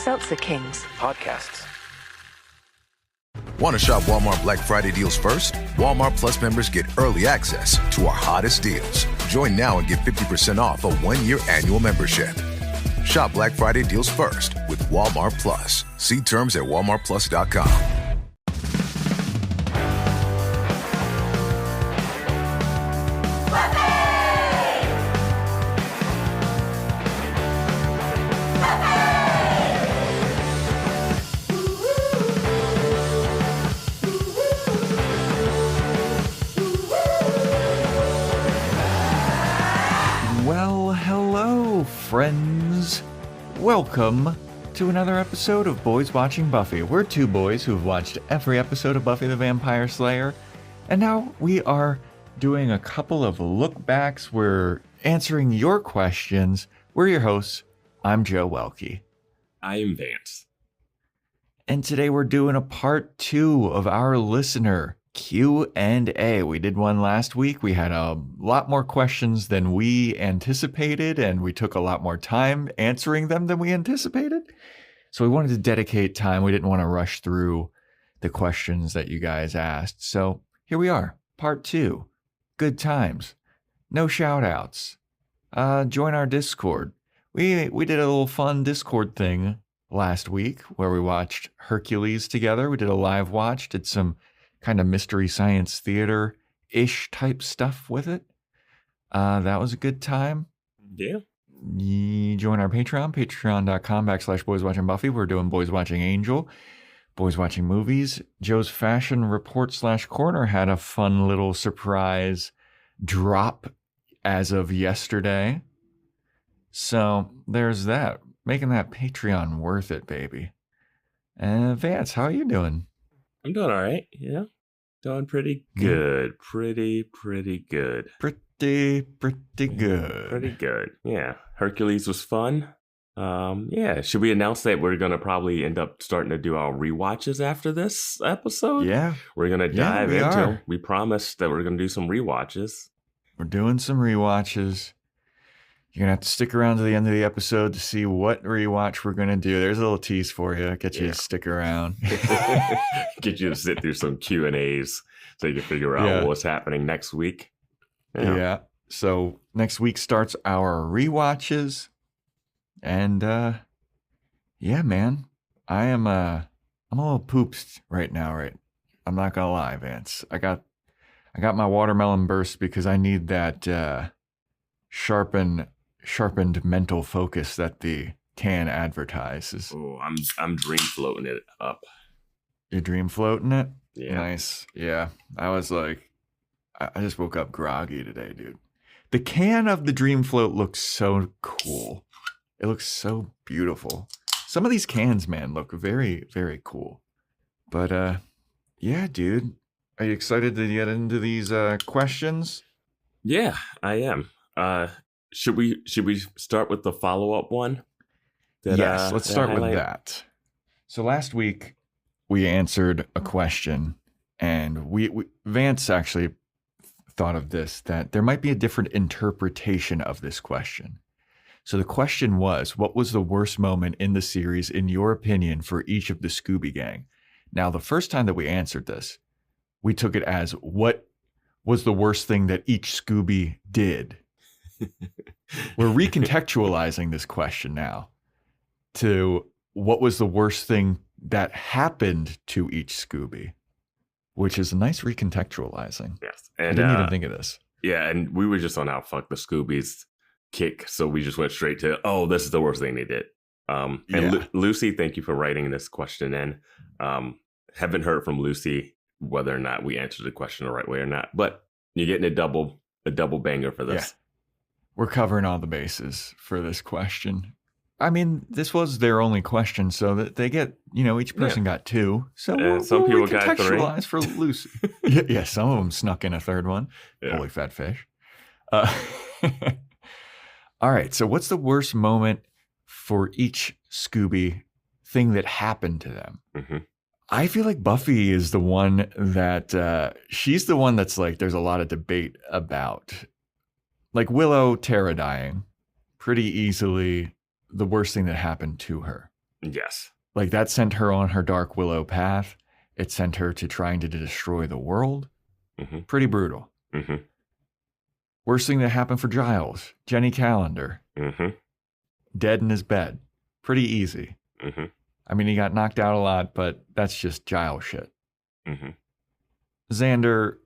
Seltzer Kings podcasts. Want to shop Walmart Black Friday deals first? Walmart Plus members get early access to our hottest deals. Join now and get 50% off a 1-year annual membership. Shop Black Friday deals first with Walmart Plus. See terms at walmartplus.com. Friends, welcome to another episode of Boys Watching Buffy. We're two boys who've watched every episode of Buffy the Vampire Slayer, and now we are doing a couple of look-backs. We're answering your questions. We're your hosts. I'm Joe Welke. I am Vance. And today we're doing a part 2 of our listener Q&A. We did one last week. We had a lot more questions than we anticipated, and we took a lot more time answering them than we anticipated. So we wanted to dedicate time. We didn't want to rush through the questions that you guys asked. So here we are, part 2. Good times. No shout outs. Join our Discord. We did a little fun Discord thing last week where we watched Hercules together. We did a live watch, did some kind of mystery science theater-ish type stuff with it. That was a good time. Yeah. You join our Patreon, patreon.com/Boys Watching Buffy. We're doing Boys Watching Angel, Boys Watching Movies. Joe's Fashion Report /Corner had a fun little surprise drop as of yesterday. So there's that. Making that Patreon worth it, baby. Vance, how are you doing? I'm doing all right. Yeah. Doing pretty good. Pretty good. Pretty good. Pretty good. Yeah. Hercules was fun. Yeah. Should we announce that we're going to probably end up starting to do our rewatches after this episode? Yeah. We're going to dive into them. We promised that we're going to do some rewatches. We're doing some rewatches. You're going to have to stick around to the end of the episode to see what rewatch we're going to do. There's a little tease for you. Get you to stick around. Get you to sit through some Q&As so you can figure out what's happening next week. Yeah. So next week starts our rewatches. And yeah, man, I'm a little pooped right now, right? I'm not going to lie, Vance. I got my watermelon burst because I need that sharpened mental focus that the can advertises. Oh, I'm dream floating it up. You're dream floating it? Yeah. Nice. Yeah. I was like, I just woke up groggy today, dude. The can of the dream float looks so cool. It looks so beautiful. Some of these cans, man, look very, very cool. But yeah, dude. Are you excited to get into these questions? Yeah, I am. Should we start with the follow-up one? Yes, let's start with that. So last week we answered a question, and we Vance actually thought of this, that there might be a different interpretation of this question. So the question was, what was the worst moment in the series, in your opinion, for each of the Scooby Gang? Now, the first time that we answered this, we took it as, what was the worst thing that each Scooby did? We're recontextualizing this question now to what was the worst thing that happened to each Scooby, which is a nice recontextualizing. Yes. And I didn't even think of this. Yeah, and we were just on our fuck the Scoobies kick, so we just went straight to, oh, this is the worst thing they did. And Lucy, thank you for writing this question in. Haven't heard from Lucy whether or not we answered the question the right way or not, but you're getting a double banger for this. Yeah. We're covering all the bases for this question. I mean, this was their only question, so that they get, each person got 2. So some people got 3. Contextualize for Lucy. yeah, some of them snuck in a third one. Yeah. Holy fat fish. All right, so what's the worst moment for each Scooby thing that happened to them? Mm-hmm. I feel like Buffy is the one that, she's the one that's like, there's a lot of debate about. Like Willow Tara dying, pretty easily the worst thing that happened to her. Yes. Like, that sent her on her Dark Willow path. It sent her to trying to destroy the world. Mm-hmm. Pretty brutal. Mm-hmm. Worst thing that happened for Giles, Jenny Calendar. Mm-hmm. Dead in his bed. Pretty easy. Mm-hmm. I mean, he got knocked out a lot, but that's just Giles shit. Mm-hmm. Xander,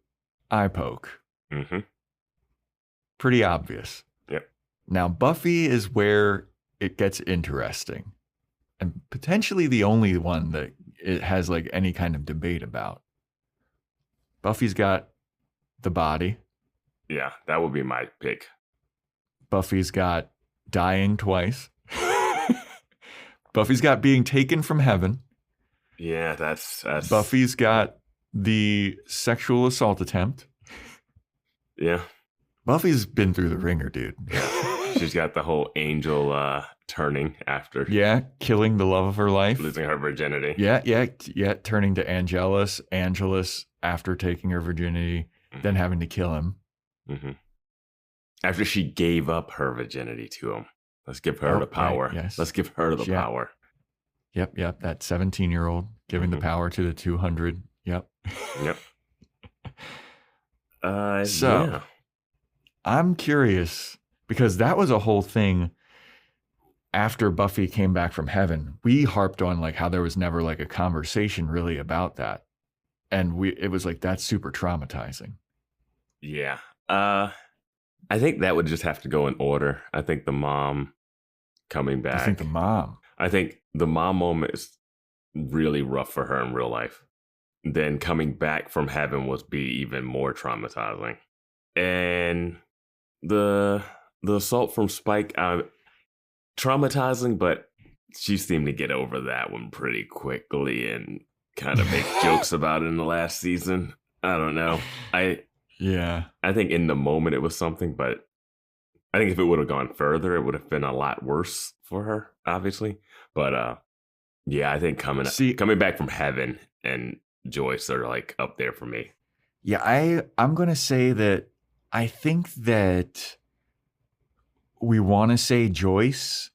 eye poke. Mm-hmm. Pretty obvious. Yep. Now, Buffy is where it gets interesting. And potentially the only one that it has like any kind of debate about. Buffy's got the body. Yeah, that would be my pick. Buffy's got dying twice. Buffy's got being taken from heaven. Yeah, that's... Buffy's got the sexual assault attempt. Yeah. Buffy's been through the ringer, dude. She's got the whole angel turning after. Yeah, killing the love of her life. Losing her virginity. Yeah, turning to Angelus after taking her virginity, then having to kill him. Mm-hmm. After she gave up her virginity to him. Let's give her the power. Right, yes. Let's give her the power. Yep. That 17-year-old giving the power to the 200. Yep. So, I'm curious, because that was a whole thing after Buffy came back from heaven. We harped on like how there was never like a conversation really about that. And it was like, that's super traumatizing. Yeah. I think that would just have to go in order. I think the mom coming back. I think the mom moment is really rough for her in real life. Then coming back from heaven would be even more traumatizing. And the assault from Spike, traumatizing, but she seemed to get over that one pretty quickly and kind of make jokes about it in the last season. I don't know. I think in the moment it was something, but I think if it would have gone further, it would have been a lot worse for her, obviously. But I think coming back from heaven and Joyce are like up there for me. Yeah, I'm going to say that I think that we want to say Joyce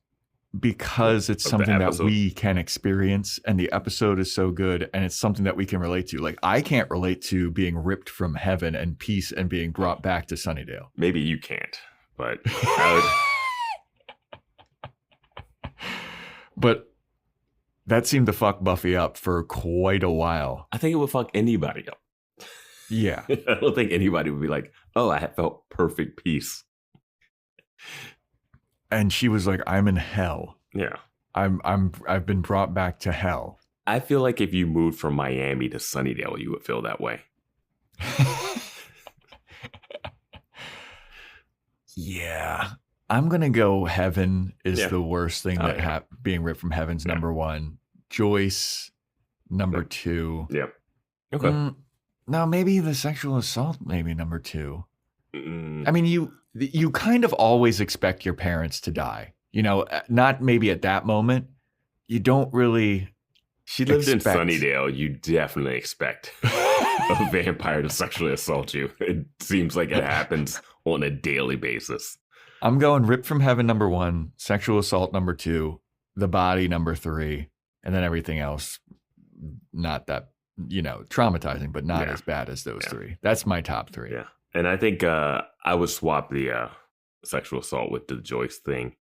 because it's something that we can experience and the episode is so good and it's something that we can relate to. Like, I can't relate to being ripped from heaven and peace and being brought back to Sunnydale. Maybe you can't, but I would... But that seemed to fuck Buffy up for quite a while. I think it would fuck anybody up. Yeah. I don't think anybody would be like, oh, I felt perfect peace. And she was like, I'm in hell. Yeah. I've been brought back to hell. I feel like if you moved from Miami to Sunnydale, you would feel that way. Yeah. I'm going to go heaven is the worst thing being ripped from heaven's number one. Joyce, number two. Yep. Okay. No, maybe the sexual assault, maybe number two. I mean, you kind of always expect your parents to die. You know, not maybe at that moment. You don't really. She lived in Sunnydale. You definitely expect a vampire to sexually assault you. It seems like it happens on a daily basis. I'm going ripped from heaven number one, sexual assault number two, the body number three, and then everything else. Not that, traumatizing, but not as bad as those three. That's my top three. Yeah. And I think I would swap the sexual assault with the Joyce thing.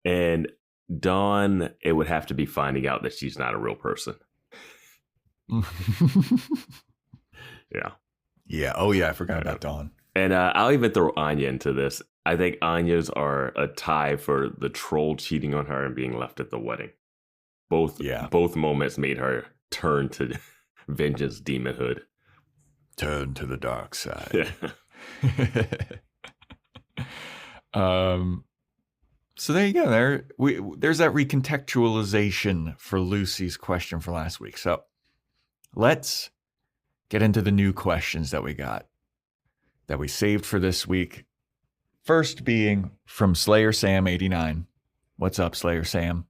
And Dawn, it would have to be finding out that she's not a real person. Yeah. Yeah. Oh, yeah. I forgot about Dawn. And I'll even throw Anya into this. I think Anya's are a tie for the troll cheating on her and being left at the wedding. Both moments made her turn to vengeance demonhood. Turn to the dark side. Yeah. So there you go. There's that recontextualization for Lucy's question for last week. So let's get into the new questions that we got that we saved for this week. First being from Slayer Sam 89. What's up, Slayer Sam?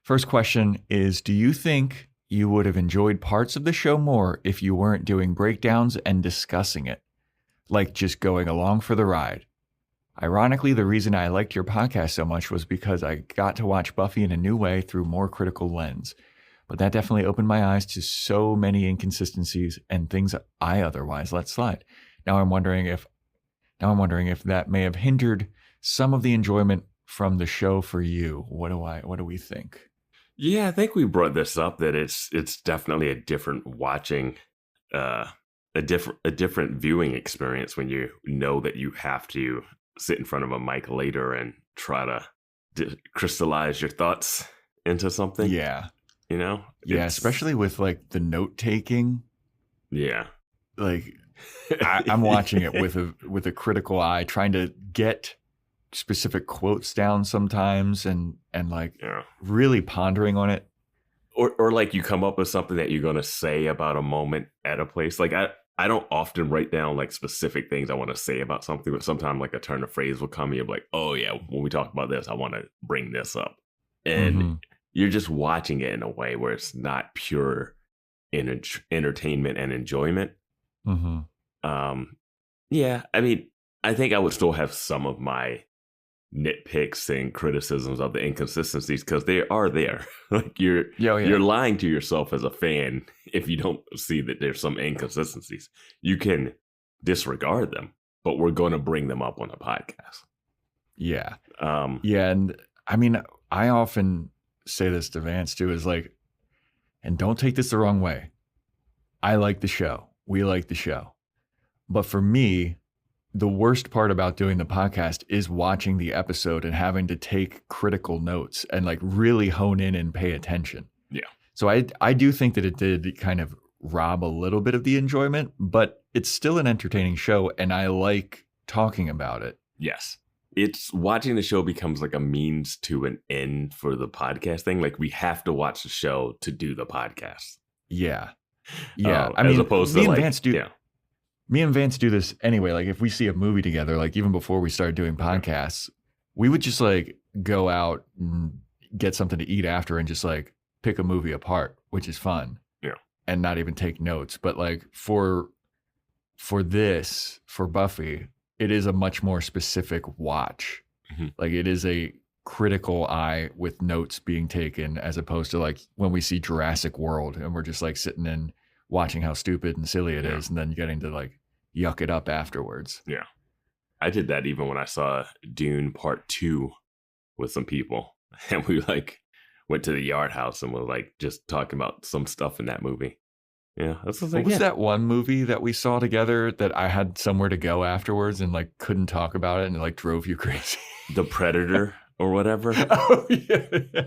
First question is, do you think you would have enjoyed parts of the show more if you weren't doing breakdowns and discussing it? Like just going along for the ride. Ironically, the reason I liked your podcast so much was because I got to watch Buffy in a new way through more critical lens. But that definitely opened my eyes to so many inconsistencies and things I otherwise let slide. Now I'm wondering if that may have hindered some of the enjoyment from the show for you. What do we think? Yeah, I think we brought this up that it's definitely a different watching, a different viewing experience when you know that you have to sit in front of a mic later and try to crystallize your thoughts into something. Yeah. You know? Yeah, especially with like the note taking. Yeah. Like I'm watching it with a critical eye, trying to get specific quotes down sometimes and like really pondering on it. Or like you come up with something that you're going to say about a moment at a place. Like I don't often write down like specific things I want to say about something, but sometimes like a turn of phrase will come and you're like, oh yeah, when we talk about this, I want to bring this up. And you're just watching it in a way where it's not pure entertainment and enjoyment. Yeah, I mean, I think I would still have some of my nitpicks and criticisms of the inconsistencies because they are there. Like you're lying to yourself as a fan if you don't see that there's some inconsistencies. You can disregard them, but we're going to bring them up on the podcast. Yeah. And I mean, I often say this to Vance too, is like, and don't take this the wrong way. I like the show. We like the show. But for me, the worst part about doing the podcast is watching the episode and having to take critical notes and like really hone in and pay attention. Yeah. So I do think that it did kind of rob a little bit of the enjoyment, but it's still an entertaining show and I like talking about it. Yes. It's watching the show becomes like a means to an end for the podcast thing. Like we have to watch the show to do the podcast. Yeah. Yeah. I mean, as opposed to like, me and Vance do this anyway. Like if we see a movie together, like even before we started doing podcasts, we would just like go out and get something to eat after and just like pick a movie apart, which is fun. Yeah. And not even take notes. But like for Buffy, it is a much more specific watch. Like it is a critical eye with notes being taken as opposed to like when we see Jurassic World and we're just like sitting and watching how stupid and silly it is and then getting to like yuck it up afterwards. Yeah. I did that even when I saw Dune Part 2 with some people and we like went to the Yard House and were like just talking about some stuff in that movie. Yeah. That's what was that one movie that we saw together that I had somewhere to go afterwards and like couldn't talk about it and it like drove you crazy? The Predator or whatever. Oh yeah.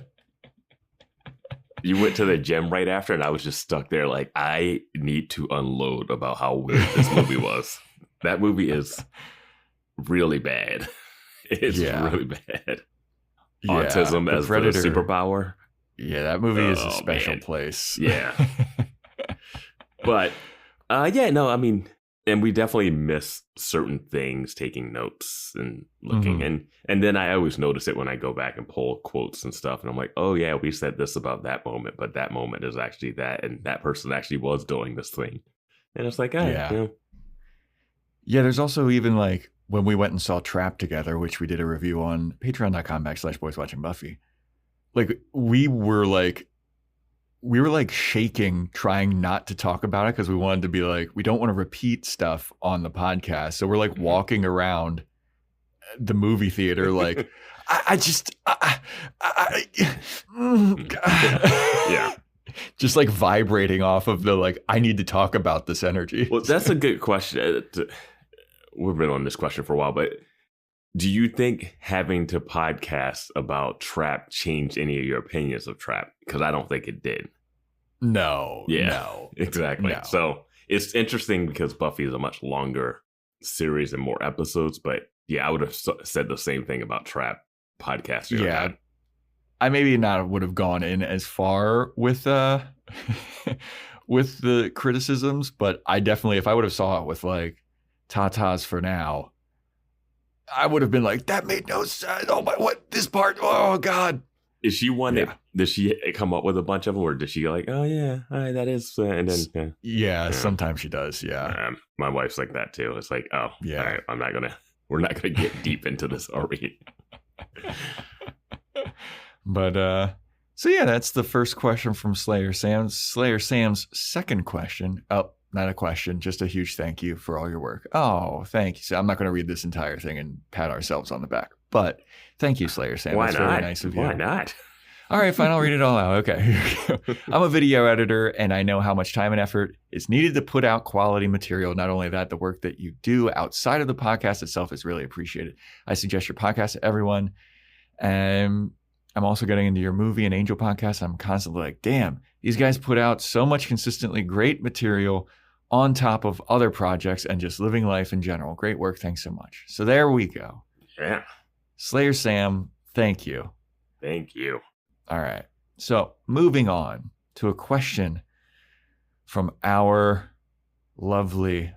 You went to the gym right after and I was just stuck there like I need to unload about how weird this movie was. That movie is really bad. It's really bad. Yeah, Autism as Predator. The superpower. Yeah, that movie is a special place. Yeah. But, I mean, and we definitely miss certain things, taking notes and looking. And then I always notice it when I go back and pull quotes and stuff. And I'm like, oh, yeah, we said this about that moment, but that moment is actually that. And that person actually was doing this thing. And it's like, Yeah, there's also even like when we went and saw Trap together, which we did a review on patreon.com/Boys Watching Buffy. Like we were like shaking, trying not to talk about it because we wanted to be like, we don't want to repeat stuff on the podcast. So we're like walking around the movie theater, like, just like vibrating off of the like, I need to talk about this energy. Well, that's a good question. We've been on this question for a while, but do you think having to podcast about Trap changed any of your opinions of Trap? Because I don't think it did. No. Exactly. No. So it's interesting because Buffy is a much longer series and more episodes. But yeah, I would have said the same thing about Trap podcasting. Yeah. I maybe not would have gone in as far with with the criticisms, but I definitely, if I would have saw it with like Tatas for Now, I would have been like, that made no sense. Oh my, what, this part? Oh God. Is she one that, did she come up with a bunch of them or did she like, oh yeah, all right, that is, and then, sometimes she does. Yeah. My wife's like that too. It's like, oh, yeah, all right, I'm not going to We're not going to get deep into this, are we? But so yeah, that's the first question from Slayer Sam. Slayer Sam's second question. Oh, not a question, just a huge thank you for all your work. Oh, thank you. So I'm not going to read this entire thing and pat ourselves on the back, but thank you, Slayer Sam. Why that's not? Very nice of you. Why not? All right, fine. I'll read it all out. Okay. Here we go. I'm a video editor, and I know how much time and effort is needed to put out quality material. Not only that, the work that you do outside of the podcast itself is really appreciated. I suggest your podcast to everyone. And I'm also getting into your movie and Angel podcast. I'm constantly like, damn, these guys put out so much consistently great material on top of other projects and just living life in general. Great work. Thanks so much. So there we go. Yeah. Slayer Sam, thank you. Thank you. All right. So moving on to a question from our lovely,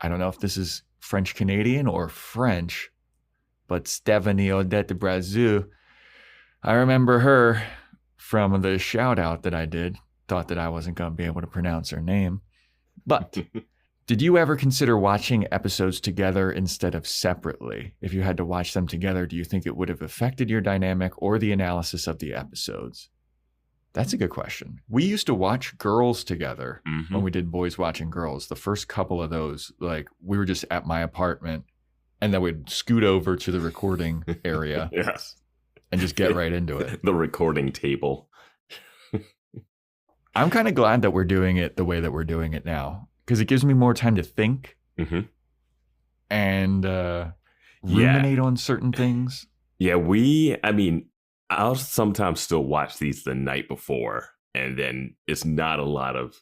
I don't know if this is French Canadian or French, but Stephanie Odette de Brazil. I remember her from the shout out that I did. Thought that I wasn't going to be able to pronounce her name. But did you ever consider watching episodes together instead of separately? If you had to watch them together, do you think it would have affected your dynamic or the analysis of the episodes? That's a good question. We used to watch Girls together when we did Boys Watching Girls. The first couple of those, like we were just at my apartment and then we'd scoot over to the recording area Yes. and just get right into it. The recording table. I'm kind of glad that we're doing it the way that we're doing it now. Because it gives me more time to think and ruminate on certain things. Yeah, I'll sometimes still watch these the night before, and then it's not a lot of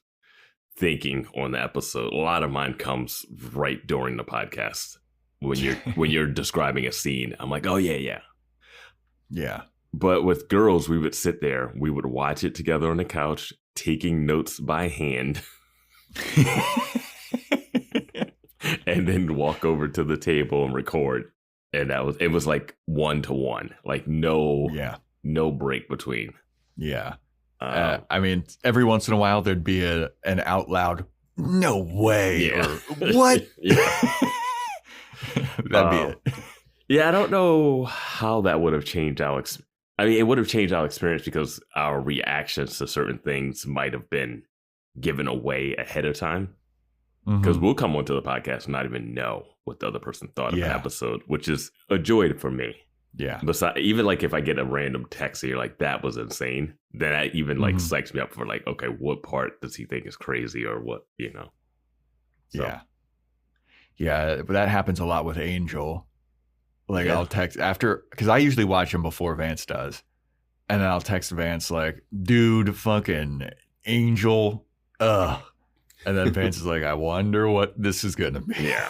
thinking on the episode. A lot of mine comes right during the podcast when you're describing a scene. I'm like, oh yeah. But with Girls, we would sit there, we would watch it together on the couch, taking notes by hand. And then walk over to the table and record, and it was like 1-to-1, like no break between. I mean, every once in a while there'd be an out loud no way or what. That'd be it. I don't know how that would have changed Alex. I mean, it would have changed our experience because our reactions to certain things might have been given away ahead of time. Because we'll come onto the podcast and not even know what the other person thought of an episode, which is a joy for me. Yeah. Besides, even like if I get a random text here like that was insane, then that even like psychs me up for like, okay, what part does he think is crazy or what, you know? So. Yeah, but that happens a lot with Angel. Like I'll text after, because I usually watch him before Vance does. And then I'll text Vance like, dude, fucking Angel, And then Vance is like, I wonder what this is going to be. Yeah.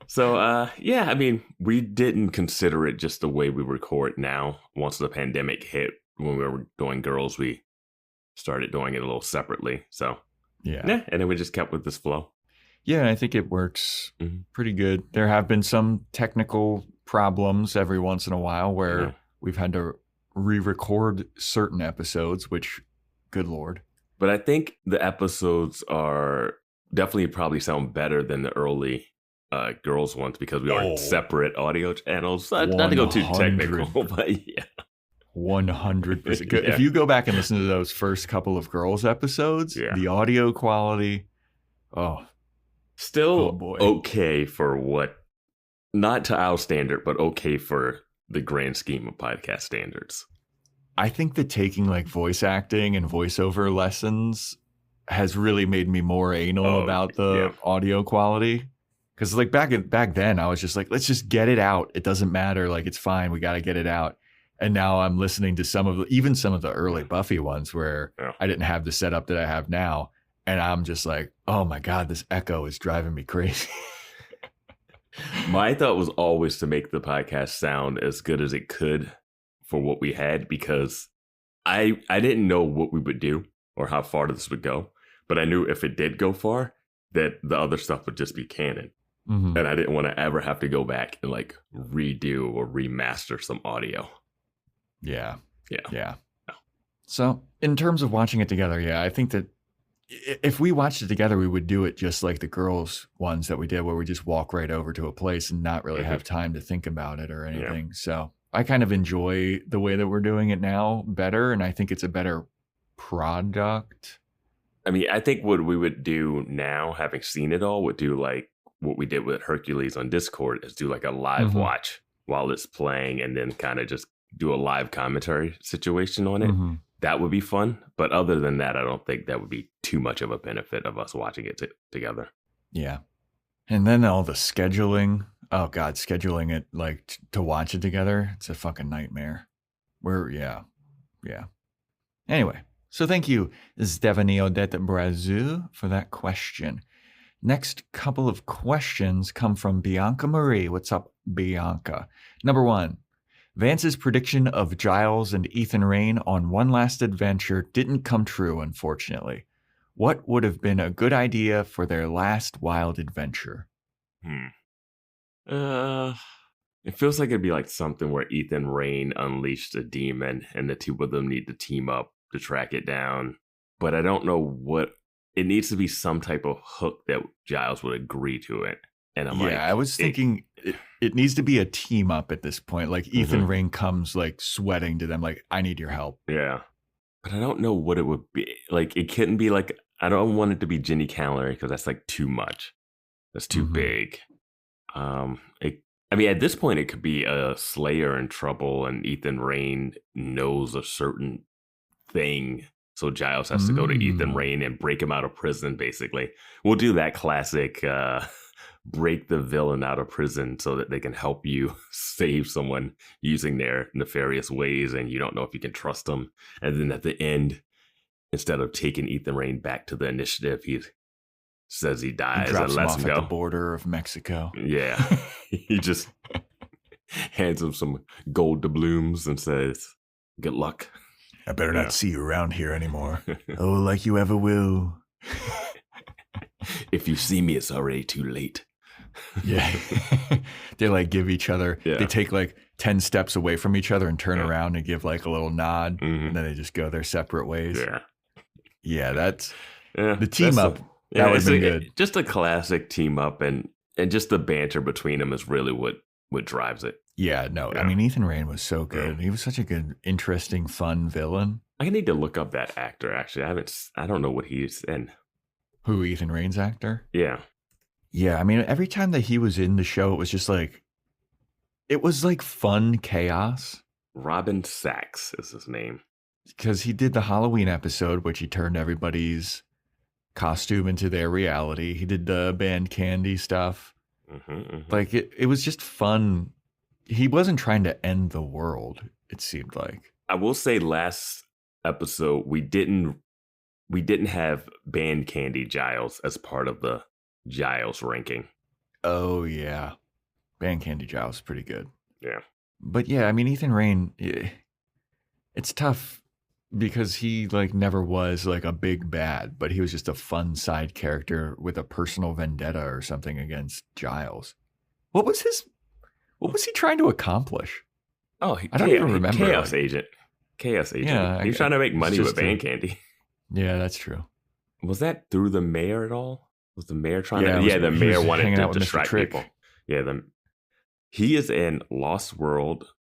So, I mean, we didn't consider it just the way we record now. Once the pandemic hit, when we were doing Girls, we started doing it a little separately. So, and then we just kept with this flow. Yeah, I think it works pretty good. There have been some technical problems every once in a while where we've had to re-record certain episodes, which, good Lord. But I think the episodes are definitely probably sound better than the early Girls ones because we are separate audio channels. Not to go too technical, but 100%. If you go back and listen to those first couple of Girls episodes, the audio quality, still okay for what, not to our standard, but okay for the grand scheme of podcast standards. I think that taking like voice acting and voiceover lessons has really made me more anal about the audio quality. Because like back then, I was just like, let's just get it out. It doesn't matter. Like, it's fine. We got to get it out. And now I'm listening to some of the early Buffy ones where I didn't have the setup that I have now. And I'm just like, oh my God, this echo is driving me crazy. My thought was always to make the podcast sound as good as it could for what we had, because I didn't know what we would do or how far this would go. But I knew if it did go far, that the other stuff would just be canon. And I didn't want to ever have to go back and like redo or remaster some audio. Yeah. So in terms of watching it together, I think that if we watched it together, we would do it just like the girls ones that we did, where we just walk right over to a place and not really have time to think about it or anything. Yeah. So I kind of enjoy the way that we're doing it now better, and I think it's a better product. I mean, I think what we would do now, having seen it all, would do like what we did with Hercules on Discord, is do like a live watch while it's playing, and then kind of just do a live commentary situation on it. That would be fun. But other than that, I don't think that would be too much of a benefit of us watching it together. Yeah. And then all the scheduling. Oh, God, scheduling it like to watch it together. It's a fucking nightmare. Yeah. Anyway, so thank you, Stephanie Odette Brazil, for that question. Next couple of questions come from Bianca Marie. What's up, Bianca? Number 1. Vance's prediction of Giles and Ethan Rayne on One Last Adventure didn't come true, unfortunately. What would have been a good idea for their last wild adventure? It feels like it'd be like something where Ethan Rayne unleashed a demon and the two of them need to team up to track it down. But I don't know what... It needs to be some type of hook that Giles would agree to it. And I'm I was thinking it needs to be a team up at this point. Like Ethan Rayne comes like sweating to them, like, I need your help. Yeah. But I don't know what it would be. Like, it couldn't be like, I don't want it to be Ginny Calorie because that's like too much. That's too big. I mean, at this point, it could be a Slayer in trouble and Ethan Rayne knows a certain thing. So Giles has to go to Ethan Rayne and break him out of prison, basically. We'll do that classic break the villain out of prison so that they can help you save someone using their nefarious ways and you don't know if you can trust them. And then at the end, instead of taking Ethan Rayne back to the initiative, he says he dies and lets him go. At the border of Mexico. Yeah. He just hands him some gold doubloons and says, good luck. I better not see you around here anymore. Oh, like you ever will. If you see me, it's already too late. Yeah. They like give each other, they take like 10 steps away from each other and turn around and give like a little nod. And then they just go their separate ways. Yeah, that's the team up. That would be good. Just a classic team up and just the banter between them is really what drives it. Yeah, no. I mean, Ethan Rayne was so good. He was such a good, interesting, fun villain. I need to look up that actor, actually. I don't know what he's in. Who, Ethan Rayne's actor? Yeah. Yeah, I mean, every time that he was in the show, it was just like, it was like fun chaos. Robin Sachs is his name. Because he did the Halloween episode, which he turned everybody's costume into their reality. He did the band Candy stuff. Like, it was just fun. He wasn't trying to end the world, it seemed like. I will say last episode, we didn't have band Candy Giles as part of the Giles ranking. Oh, yeah. Band Candy Giles is pretty good. Yeah. But yeah, I mean, Ethan Rayne, it's tough because he like never was like a big bad, but he was just a fun side character with a personal vendetta or something against Giles. What was he trying to accomplish? Oh, I don't even remember. Chaos Agent. Yeah, he's trying to make money with band candy. Yeah, that's true. Was that through the mayor at all? Was the mayor trying to? Yeah, the mayor wanted to distract people. Yeah, he is in Lost World,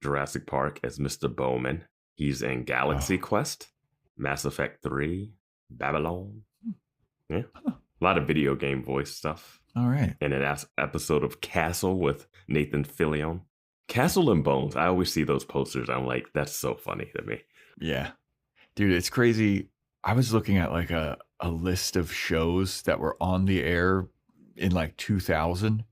Jurassic Park as Mr. Bowman. He's in Galaxy Quest, Mass Effect 3, Babylon. Yeah, a lot of video game voice stuff. All right. And an episode of Castle with Nathan Fillion. Castle and Bones. I always see those posters. I'm like, that's so funny to me. Yeah. Dude, it's crazy. I was looking at like a list of shows that were on the air in like 2000.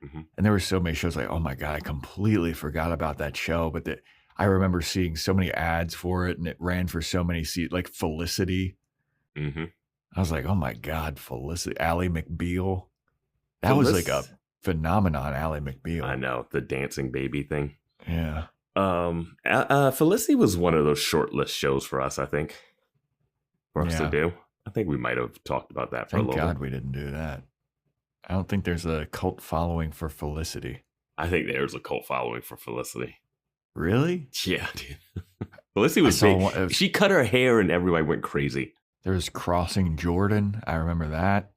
And there were so many shows like, oh my God, I completely forgot about that show. But I remember seeing so many ads for it and it ran for so many seats, like Felicity. I was like, oh my God, Felicity. Ally McBeal. That was like a phenomenon, Ally McBeal. I know, the dancing baby thing. Yeah. Felicity was one of those short list shows for us, I think. For us to do. I think we might have talked about that for a little bit. Thank God we didn't do that. I don't think there's a cult following for Felicity. I think there's a cult following for Felicity. Really? Yeah, dude. Felicity was big. She cut her hair and everybody went crazy. There's Crossing Jordan. I remember that.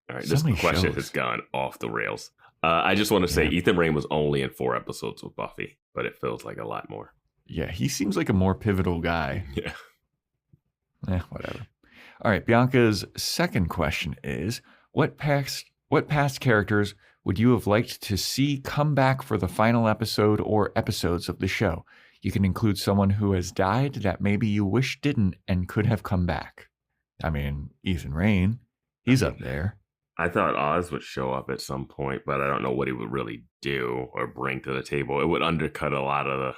All right, So this many question shows. has gone off the rails. I just want to say Ethan Rayne was only in 4 episodes of Buffy, but it feels like a lot more. Yeah, he seems like a more pivotal guy. Yeah. Whatever. All right, Bianca's second question is, what past characters would you have liked to see come back for the final episode or episodes of the show? You can include someone who has died that maybe you wish didn't and could have come back. I mean, Ethan Rayne, he's up there. I thought Oz would show up at some point, but I don't know what he would really do or bring to the table. It would undercut a lot of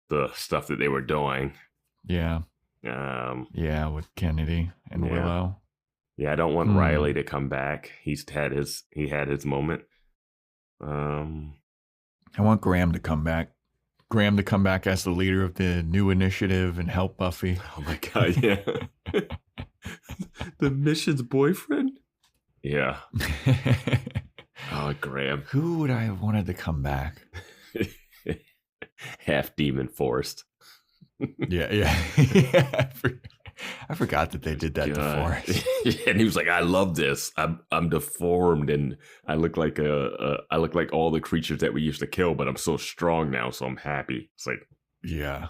the stuff that they were doing. Yeah. With Kennedy and Willow. Yeah, I don't want Riley to come back. He had his moment. I want Graham to come back. Graham to come back as the leader of the new initiative and help Buffy. Oh my god, yeah. The mission's boyfriend? Yeah. Oh, Graham. Who would I have wanted to come back? Half demon forest. Yeah. I forgot that they did that before. Yeah, and he was like, "I love this. I'm deformed, and I look like all the creatures that we used to kill, but I'm so strong now, so I'm happy." It's like, yeah.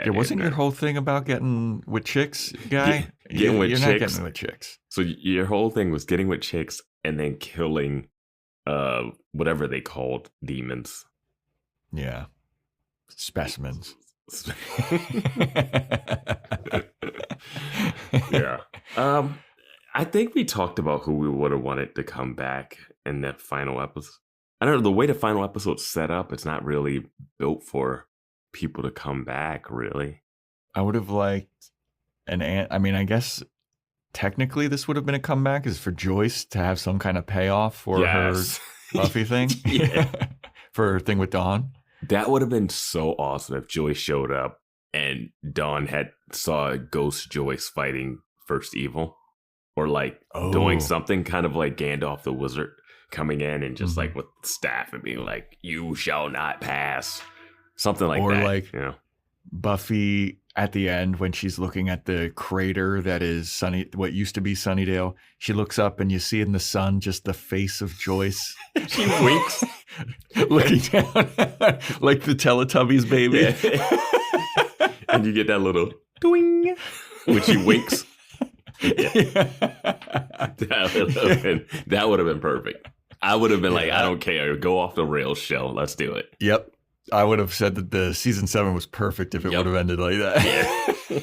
Wasn't your whole thing about getting with chicks, guy? Getting with you're chicks. Not getting with chicks. So your whole thing was getting with chicks and then killing, whatever they called demons. Yeah, specimens. Yeah. I think we talked about who we would have wanted to come back in that final episode. I don't know, the way the final episode's set up, it's not really built for people to come back, really. I would have liked I mean, I guess technically this would have been a comeback, is for Joyce to have some kind of payoff for her Buffy thing. For her thing with Dawn. That would have been so awesome if Joyce showed up and Dawn saw a ghost Joyce fighting First Evil, or doing something kind of like Gandalf the Wizard coming in and just like with the staff and being like, "You shall not pass," something like that. Or like Buffy at the end when she's looking at the crater that is what used to be Sunnydale. She looks up and you see in the sun just the face of Joyce. She winks. Looking down like the Teletubbies baby. Yeah. And you get that little doing when she winks. Yeah. That would have been perfect. I would have been like, I don't care. Go off the rails, show. Let's do it. Yep. I would have said that the season 7 was perfect if it would have ended like that. Yeah.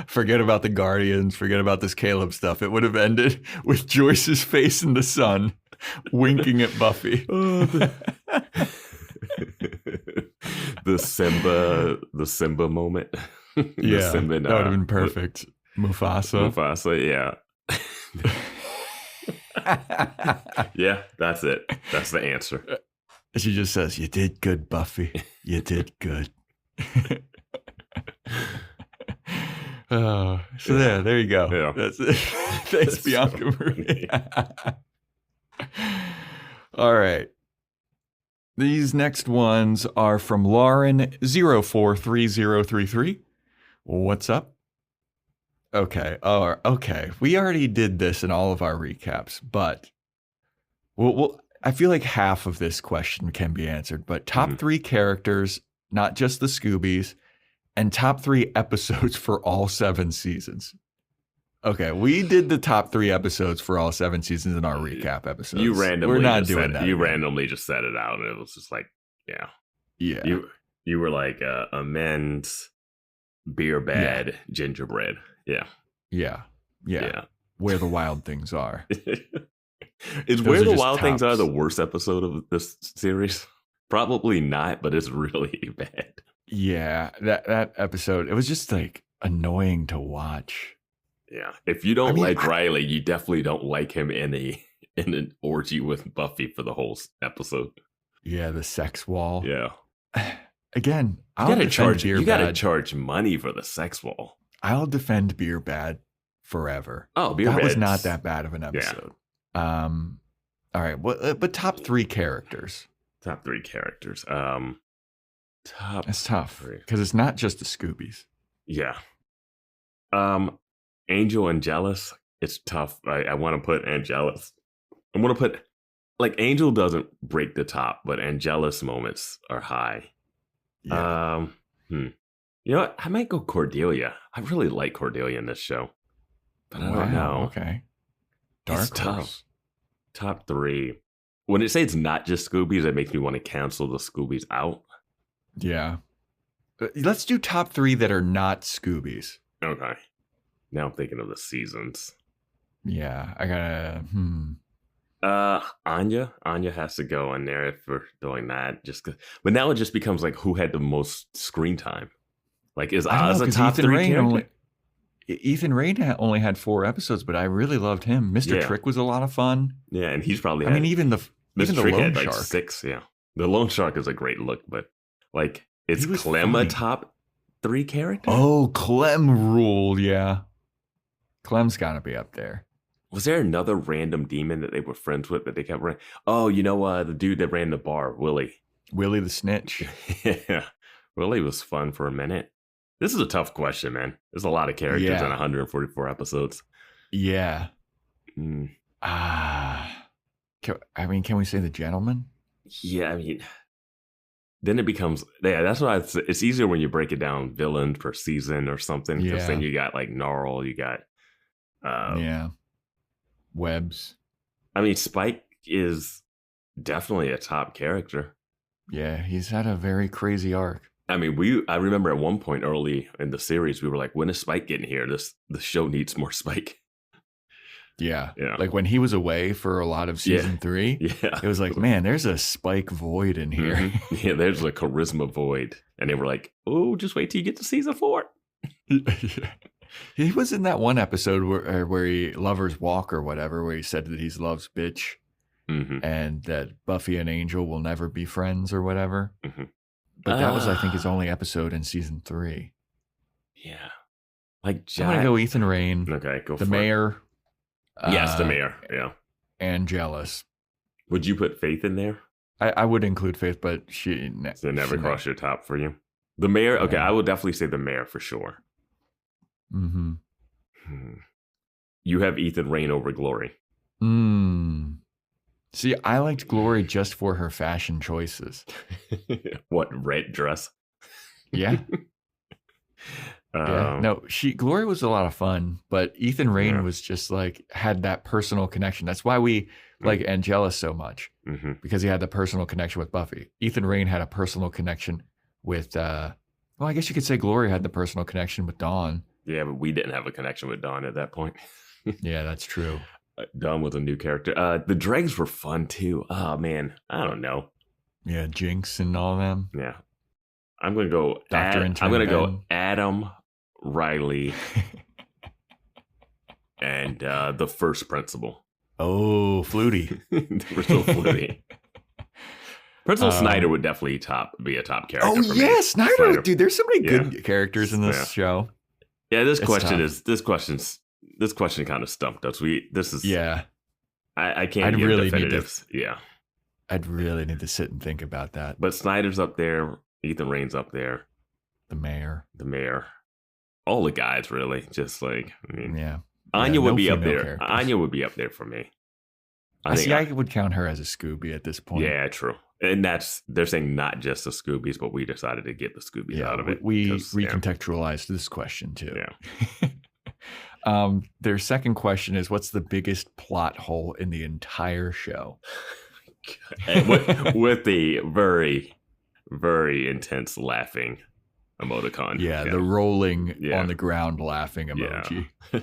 Forget about the Guardians. Forget about this Caleb stuff. It would have ended with Joyce's face in the sun, winking at Buffy. The Simba moment. Yeah, Simba, that would have been perfect. Mufasa, yeah. Yeah, that's it. That's the answer. She just says, "You did good, Buffy. You did good." There you go. Yeah. That's it. Thanks, Bianca Marie. All right. These next ones are from Lauren 043033. What's up? Okay. Okay. We already did this in all of our recaps, but I feel like half of this question can be answered, but top 3 characters, not just the Scoobies, and top 3 episodes for all 7 seasons. Okay, we did the top 3 episodes for all 7 seasons in our recap episodes. We're not doing that. You randomly just set it out, and it was just like, yeah. You were like amends, beer bad, gingerbread. Yeah. Where the Wild Things Are. Is Where the Wild Things Are the worst episode of this series? Probably not, but it's really bad. Yeah, that episode, it was just like annoying to watch. Yeah, if you don't like Riley, you definitely don't like him in an orgy with Buffy for the whole episode. Yeah, the sex wall. Yeah. Again, you gotta charge money for the sex wall. I'll defend Beer Bad forever. Oh, Beer Bad. That was not that bad of an episode. Yeah. All right, but top 3 characters. Top 3 characters. It's tough because it's not just the Scoobies. Yeah. Angel and Jealous, it's tough. I want to put Angelus. I want to put, like, Angel doesn't break the top, but Angelus moments are high. Yeah. You know what? I might go Cordelia. I really like Cordelia in this show. But I don't know. Okay. It's tough. Top 3. When it say it's not just Scoobies, it makes me want to cancel the Scoobies out. Yeah. Let's do top 3 that are not Scoobies. Okay. Now I'm thinking of the seasons. Yeah, I gotta. Anya has to go in there if we're doing that. But now it just becomes like who had the most screen time. Like, is Oz a top 3 character? Ethan Rain only had 4 episodes, but I really loved him. Mr. Trick was a lot of fun. Yeah, and he's probably. Even the Trick Lone had like Shark. 6. Yeah, the Lone Shark is a great look, but like, is Clem a top 3 character? Oh, Clem ruled. Yeah, Clem's got to be up there. Was there another random demon that they were friends with that they kept running? Oh, the dude that ran the bar, Willie. Willie the Snitch. Yeah, Willie was fun for a minute. This is a tough question, man. There's a lot of characters in 144 episodes. Yeah. Can we say the Gentleman? Yeah, then it becomes, that's why it's easier when you break it down, villain per season or something. Because then you got like Gnarl, you got Webbs. Spike is definitely a top character. Yeah, he's had a very crazy arc. I remember at one point early in the series, we were like, when is Spike getting here? The show needs more Spike. Yeah. Like when he was away for a lot of season 3, it was like, man, there's a Spike void in here. Mm-hmm. Yeah, there's a charisma void. And they were like, oh, just wait till you get to season 4. He was in that one episode where he Lover's Walk or whatever, where he said that he's love's bitch and that Buffy and Angel will never be friends or whatever. Mm-hmm. But that was, I think, his only episode in season 3. Yeah. Like, I'm going to go Ethan Rain. Okay, go for the Mayor. Yes, the Mayor. Yeah. And Jealous. Would you put Faith in there? I would include Faith, but she never crossed your top for you. The Mayor. Okay, I would definitely say the Mayor for sure. Mm-hmm. You have Ethan Rain over Glory. See, I liked Glory just for her fashion choices. What, red dress? Yeah. No, Glory was a lot of fun, but Ethan Rain was just like, had that personal connection. That's why we like Angelus so much, because he had the personal connection with Buffy. Ethan Rain had a personal connection with, I guess you could say Glory had the personal connection with Dawn. Yeah, but we didn't have a connection with Dawn at that point. Yeah, that's true. Dawn was a new character. The Dregs were fun too. Oh man, I don't know. Yeah, Jinx and all of them. Yeah, I'm gonna go. I'm gonna go Adam, Riley, and the first principal. Oh, Flutie. Principal Flutie. Principal Snyder would definitely be a top character. Oh for yeah, me. Snyder, dude. There's so many good characters in this show. Yeah, this question kind of stumped us. I can't give definitives. I'd really need to sit and think about that. But Snyder's up there. Ethan Rain's up there. The Mayor. All the guys, really. Just like, Anya would be up there. Characters. Anya would be up there for me. I would count her as a Scooby at this point. Yeah, true. And they're saying not just the Scoobies, but we decided to get the Scoobies out of it. We recontextualized this question too. Yeah. Their second question is, what's the biggest plot hole in the entire show? with the very, very intense laughing emoticon. Yeah, the rolling on the ground laughing emoji. Yeah.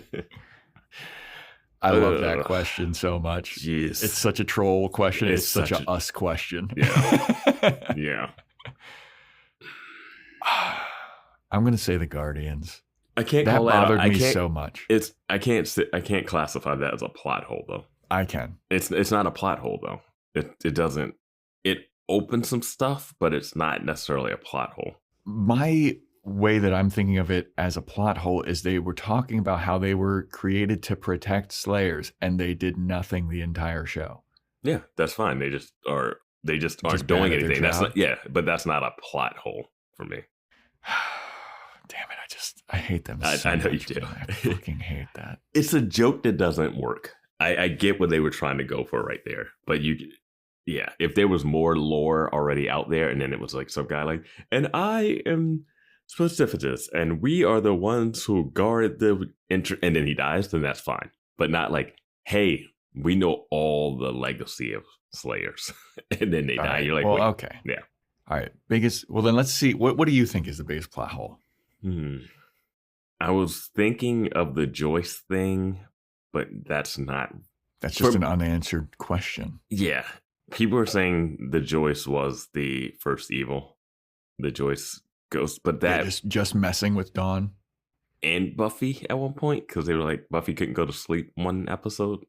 I love that question so much. Jeez. It's such a troll question. It's such a us question. Yeah. Yeah. I'm going to say the Guardians. I can't that call that bothered me so much. I can't classify that as a plot hole though. I can. It's not a plot hole though. It doesn't. It opens some stuff, but it's not necessarily a plot hole. My way that I'm thinking of it as a plot hole is they were talking about how they were created to protect Slayers, and they did nothing the entire show. Yeah, that's fine. They just aren't doing anything. That's not, but that's not a plot hole for me. Damn it! I hate them. I know you do. I fucking hate that. It's a joke that doesn't work. I get what they were trying to go for right there, but if there was more lore already out there, and then it was like some guy like, and I am specificist, and we are the ones who guard the and then he dies, then that's fine. But not like, hey, we know all the legacy of Slayers, and then they die. Right. You're like, well, wait. Okay, yeah, all right. Well, then let's see. What do you think is the biggest plot hole? I was thinking of the Joyce thing, but that's not. That's just an unanswered question. Yeah. People are saying the Joyce was the first evil. The Joyce ghost. But that. Just messing with Dawn. And Buffy at one point. Because they were like, Buffy couldn't go to sleep one episode.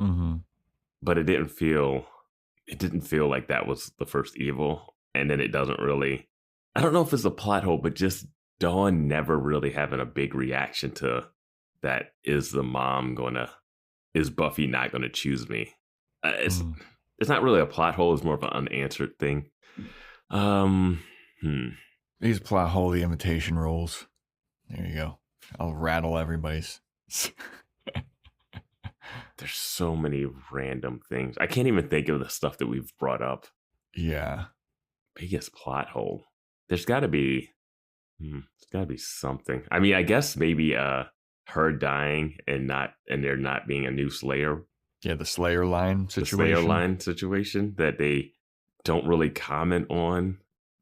Mm-hmm. But it didn't feel like that was the first evil. And then it doesn't really. I don't know if it's a plot hole, but just Dawn never really having a big reaction to that. Is Buffy not going to choose me? It's not really a plot hole. It's more of an unanswered thing. These plot hole, the imitation roles. There you go. I'll rattle everybody's. There's so many random things. I can't even think of the stuff that we've brought up. Yeah. Biggest plot hole. There's got to be. There's got to be something. I mean, I guess maybe her dying and there not being a new Slayer. Yeah, the Slayer line situation. The Slayer line situation that they don't really comment on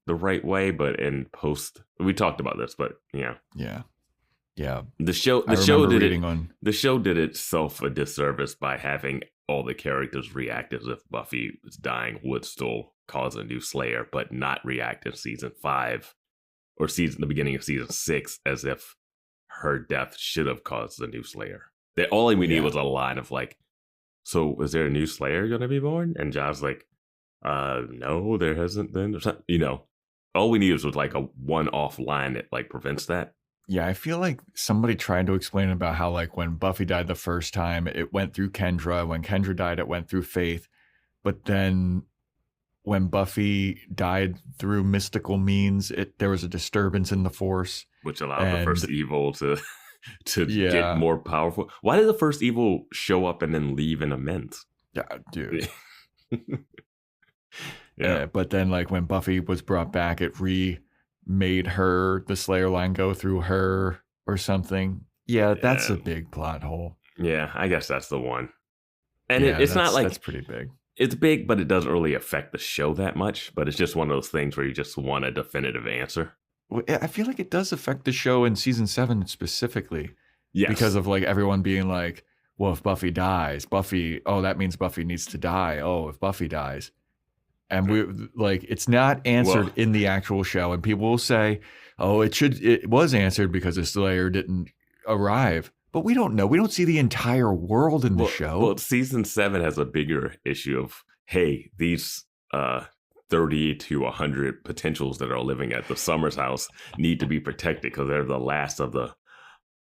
the right way, but in post, we talked about this, but yeah. The show did itself a disservice by having all the characters react as if Buffy was dying would still cause a new Slayer, but not react in season 5 or the beginning of season 6 as if her death should have caused a new Slayer. That all we need was a line of like, so is there a new Slayer going to be born? And John's like, no, there hasn't been. All we need was like a one-off line that like prevents that. Yeah, I feel like somebody tried to explain about how like when Buffy died the first time, it went through Kendra. When Kendra died, it went through Faith. But then when Buffy died through mystical means, there was a disturbance in the Force. Which allowed the first evil to get more powerful. Why did the first evil show up and then leave in immense? Yeah, dude. But then like when Buffy was brought back, it remade her, the Slayer line go through her or something. Yeah, that's a big plot hole. Yeah, I guess that's the one. And it's not like... That's pretty big. It's big, but it doesn't really affect the show that much. But it's just one of those things where you just want a definitive answer. I feel like it does affect the show in season 7 specifically. Yes. Because of like everyone being like, well, if Buffy dies, that means Buffy needs to die. Oh, if Buffy dies. And we like, it's not answered in the actual show. And people will say, oh, it was answered because the Slayer didn't arrive. But we don't know. We don't see the entire world in the show. Well, season 7 has a bigger issue of, hey, these 30 to 100 potentials that are living at the Summers house need to be protected because they're the last of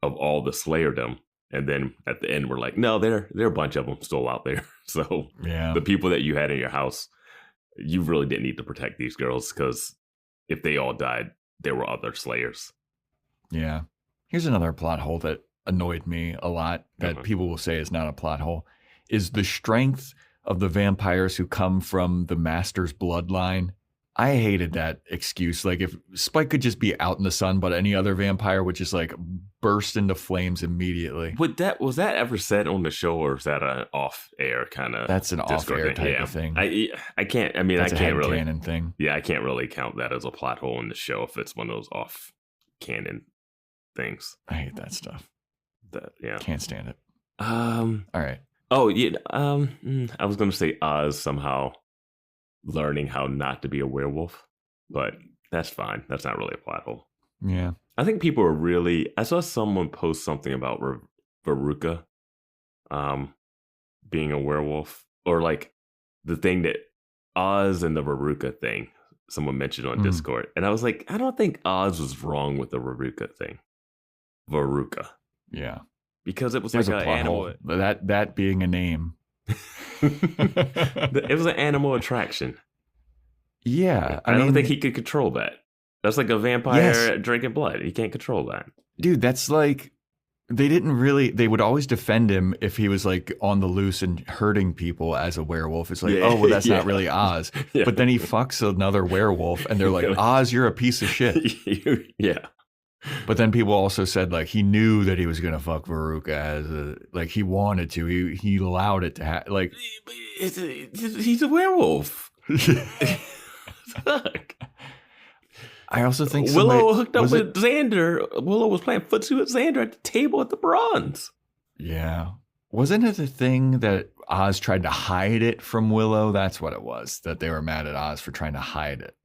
all the Slayerdom. And then at the end, we're like, no, there are a bunch of them still out there. So the people that you had in your house, you really didn't need to protect these girls because if they all died, there were other Slayers. Yeah. Here's another plot hole that annoyed me a lot that people will say is not a plot hole is the strength of the vampires who come from the Master's bloodline. I hated that excuse. Like if Spike could just be out in the sun, but any other vampire would just like burst into flames immediately. Was that ever said on the show, or is that an off-air kind of? That's an off-air type of thing. I can't. I mean, that's I can't really. Canon thing. Yeah, I can't really count that as a plot hole in the show if it's one of those off-canon things. I hate that stuff. Can't stand it. All right. Oh yeah. I was going to say Oz somehow learning how not to be a werewolf, but that's fine. That's not really a plot hole. Yeah. I think people are really. I saw someone post something about Veruca, being a werewolf, or like the thing that Oz and the Veruca thing. Someone mentioned on Discord, and I was like, I don't think Oz was wrong with the Veruca thing. Veruca. Yeah. Because it was like an animal. That being a name. It was an animal attraction. Yeah. I don't think he could control that. That's like a vampire drinking blood. He can't control that. Dude, that's like, they would always defend him if he was like on the loose and hurting people as a werewolf. It's like, oh, well, that's not really Oz. Yeah. But then he fucks another werewolf and they're like, Oz, you're a piece of shit. Yeah. But then people also said like he knew that he was going to fuck Veruca like he wanted to. He allowed it to happen. Like, he's a werewolf. Fuck. I also think Willow hooked up with Xander. Willow was playing footsie with Xander at the table at the Bronze. Yeah. Wasn't it a thing that Oz tried to hide it from Willow? That's what it was, that they were mad at Oz for trying to hide it.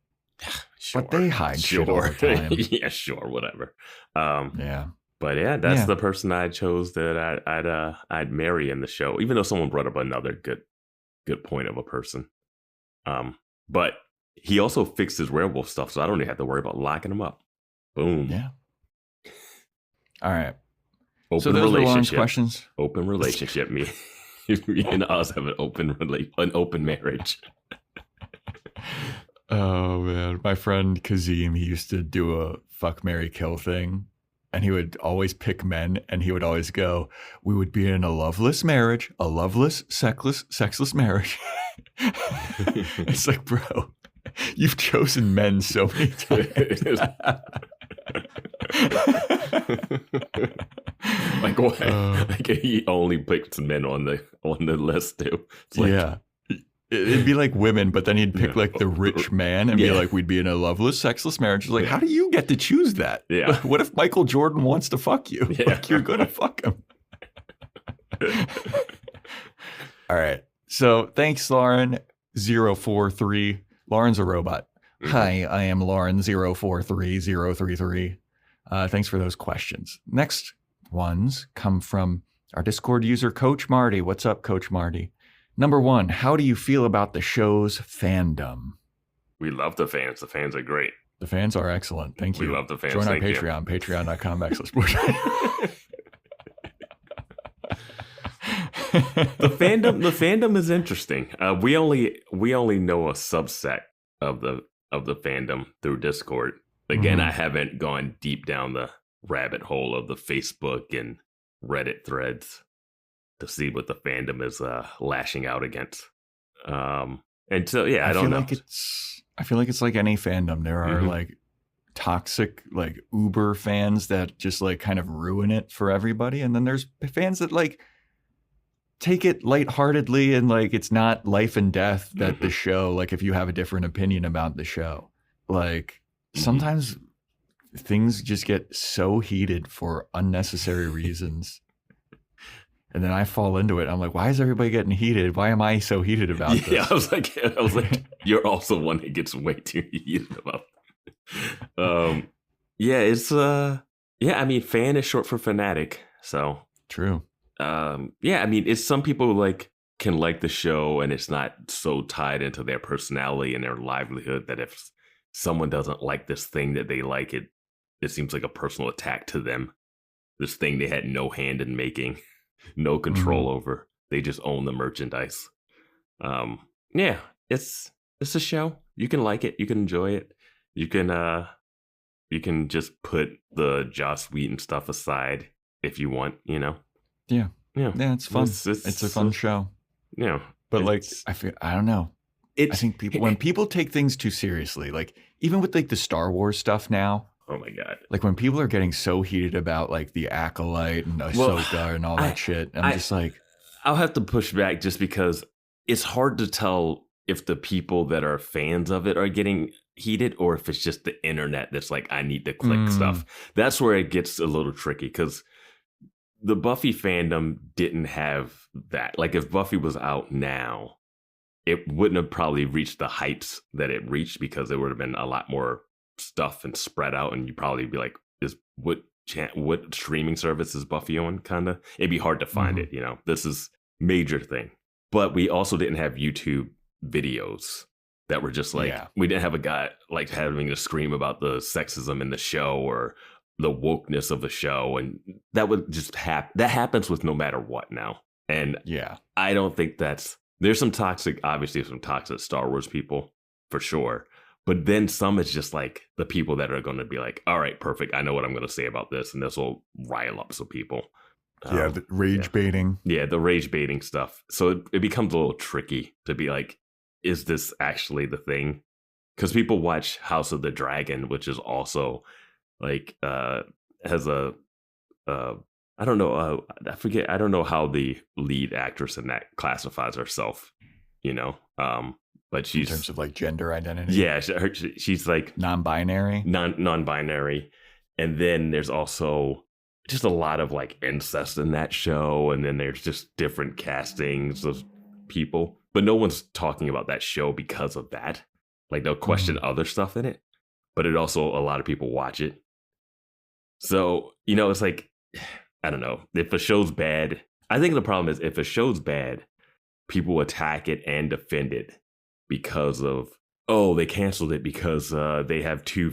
Sure. But they hide shit all the time. Yeah, sure, whatever. Yeah. But yeah, that's the person I chose that I'd marry in the show, even though someone brought up another good point of a person. But he also fixed his werewolf stuff, so I don't even have to worry about locking him up. Boom. Yeah. All right. Open relationship. Questions. Open relationship. Me and Oz have an open marriage. Oh man, my friend Kazim, he used to do a fuck, marry, kill thing, and he would always pick men, and he would always go, "We would be in a loveless marriage, a loveless, sexless marriage." It's like, bro, you've chosen men so many times. Like what? Like he only picks men on the list too. It's like, yeah. It'd be like women, but then he'd pick like the rich man and be like, we'd be in a loveless, sexless marriage. It's like, how do you get to choose that? Yeah. What if Michael Jordan wants to fuck you? Yeah. Like, you're going to fuck him. All right. So thanks, Lauren043. Lauren's a robot. Mm-hmm. Hi, I am Lauren043033. Thanks for those questions. Next ones come from our Discord user, Coach Marty. What's up, Coach Marty? Number 1, how do you feel about the show's fandom? We love the fans. The fans are great. The fans are excellent. Thank you. We love the fans. Join our Patreon, patreon.com/sports. The fandom is interesting. We only know a subset of the fandom through Discord. Again, I haven't gone deep down the rabbit hole of the Facebook and Reddit threads to see what the fandom is lashing out against. And so, yeah, I don't know. I feel like it's like any fandom. There are like toxic, like Uber fans that just like kind of ruin it for everybody. And then there's fans that like take it lightheartedly and like it's not life and death that the show, like if you have a different opinion about the show, like sometimes things just get so heated for unnecessary reasons. And then I fall into it. I'm like, why is everybody getting heated? Why am I so heated about this? Yeah, I was like, you're also one that gets way too heated about it. Yeah, it's I mean, fan is short for fanatic. So true. Yeah, I mean, it's some people like can like the show and it's not so tied into their personality and their livelihood that if someone doesn't like this thing that they like, it seems like a personal attack to them. This thing they had no hand in making. No control over. They just own the merchandise. Yeah, it's a show. You can like it. You can enjoy it. You can just put the Joss Whedon stuff aside if you want. You know. Yeah. It's fun. It's a fun show. Yeah, but like I don't know. I think when people take things too seriously, like even with like the Star Wars stuff now. Oh my God. Like when people are getting so heated about like the Acolyte and Ahsoka and all that shit, I'm just like. I'll have to push back just because it's hard to tell if the people that are fans of it are getting heated or if it's just the internet that's like, I need to click stuff. That's where it gets a little tricky because the Buffy fandom didn't have that. Like if Buffy was out now, it wouldn't have probably reached the heights that it reached because there would have been a lot more stuff and spread out, and you'd probably be like, what streaming service is Buffy on? Kind of, it'd be hard to find it. You know, this is major thing. But we also didn't have YouTube videos that were just like, we didn't have a guy like having to scream about the sexism in the show or the wokeness of the show, and that would just that happens with no matter what now. And I don't think there's some toxic Star Wars people for sure. But then some is just like the people that are going to be like, all right, perfect. I know what I'm going to say about this. And this will rile up some people. The rage baiting. Yeah, the rage baiting stuff. So it becomes a little tricky to be like, is this actually the thing? Because people watch House of the Dragon, which is also like, has a, I don't know, I forget, I don't know how the lead actress in that classifies herself, but she's, in terms of like gender identity. Yeah, she's like non-binary. Non-binary. And then there's also just a lot of like incest in that show. And then there's just different castings of people. But no one's talking about that show because of that. Like they'll question other stuff in it. But it also, a lot of people watch it. So, it's like, I don't know. If a show's bad, I think the problem is if a show's bad, people attack it and defend it because of, they canceled it because they have two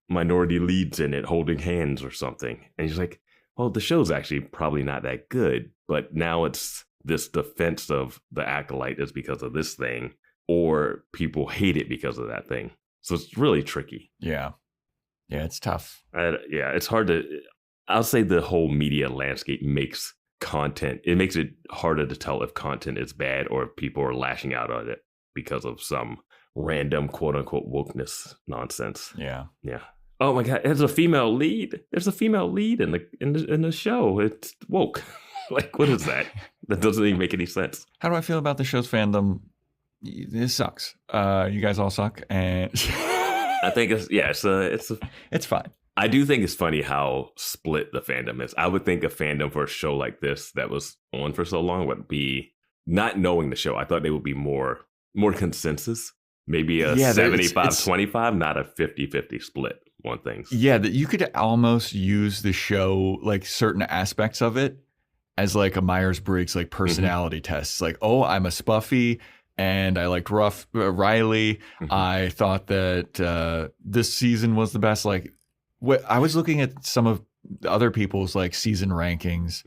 minority leads in it holding hands or something. And he's like, well, the show's actually probably not that good, but now it's this defense of the acolyte is because of this thing, or people hate it because of that thing. So it's really tricky. Yeah. Yeah, it's tough. It's hard to, I'll say the whole media landscape makes it harder to tell if content is bad or if people are lashing out on it because of some random quote unquote wokeness nonsense. Yeah. Yeah. Oh my God, there's a female lead. There's a female lead in the show. It's woke. Like, what is that? That doesn't even make any sense. How do I feel about the show's fandom? This sucks. You guys all suck, and I think it's fine. I do think it's funny how split the fandom is. I would think a fandom for a show like this that was on for so long would be, not knowing the show, I thought they would be more consensus. Maybe a 75-25, not a 50-50 split on things. Yeah, that you could almost use the show, like certain aspects of it, as like a Myers-Briggs like personality test. Like, oh, I'm a Spuffy and I liked Riley. I thought that this season was the best. Like, I was looking at some of the other people's like season rankings,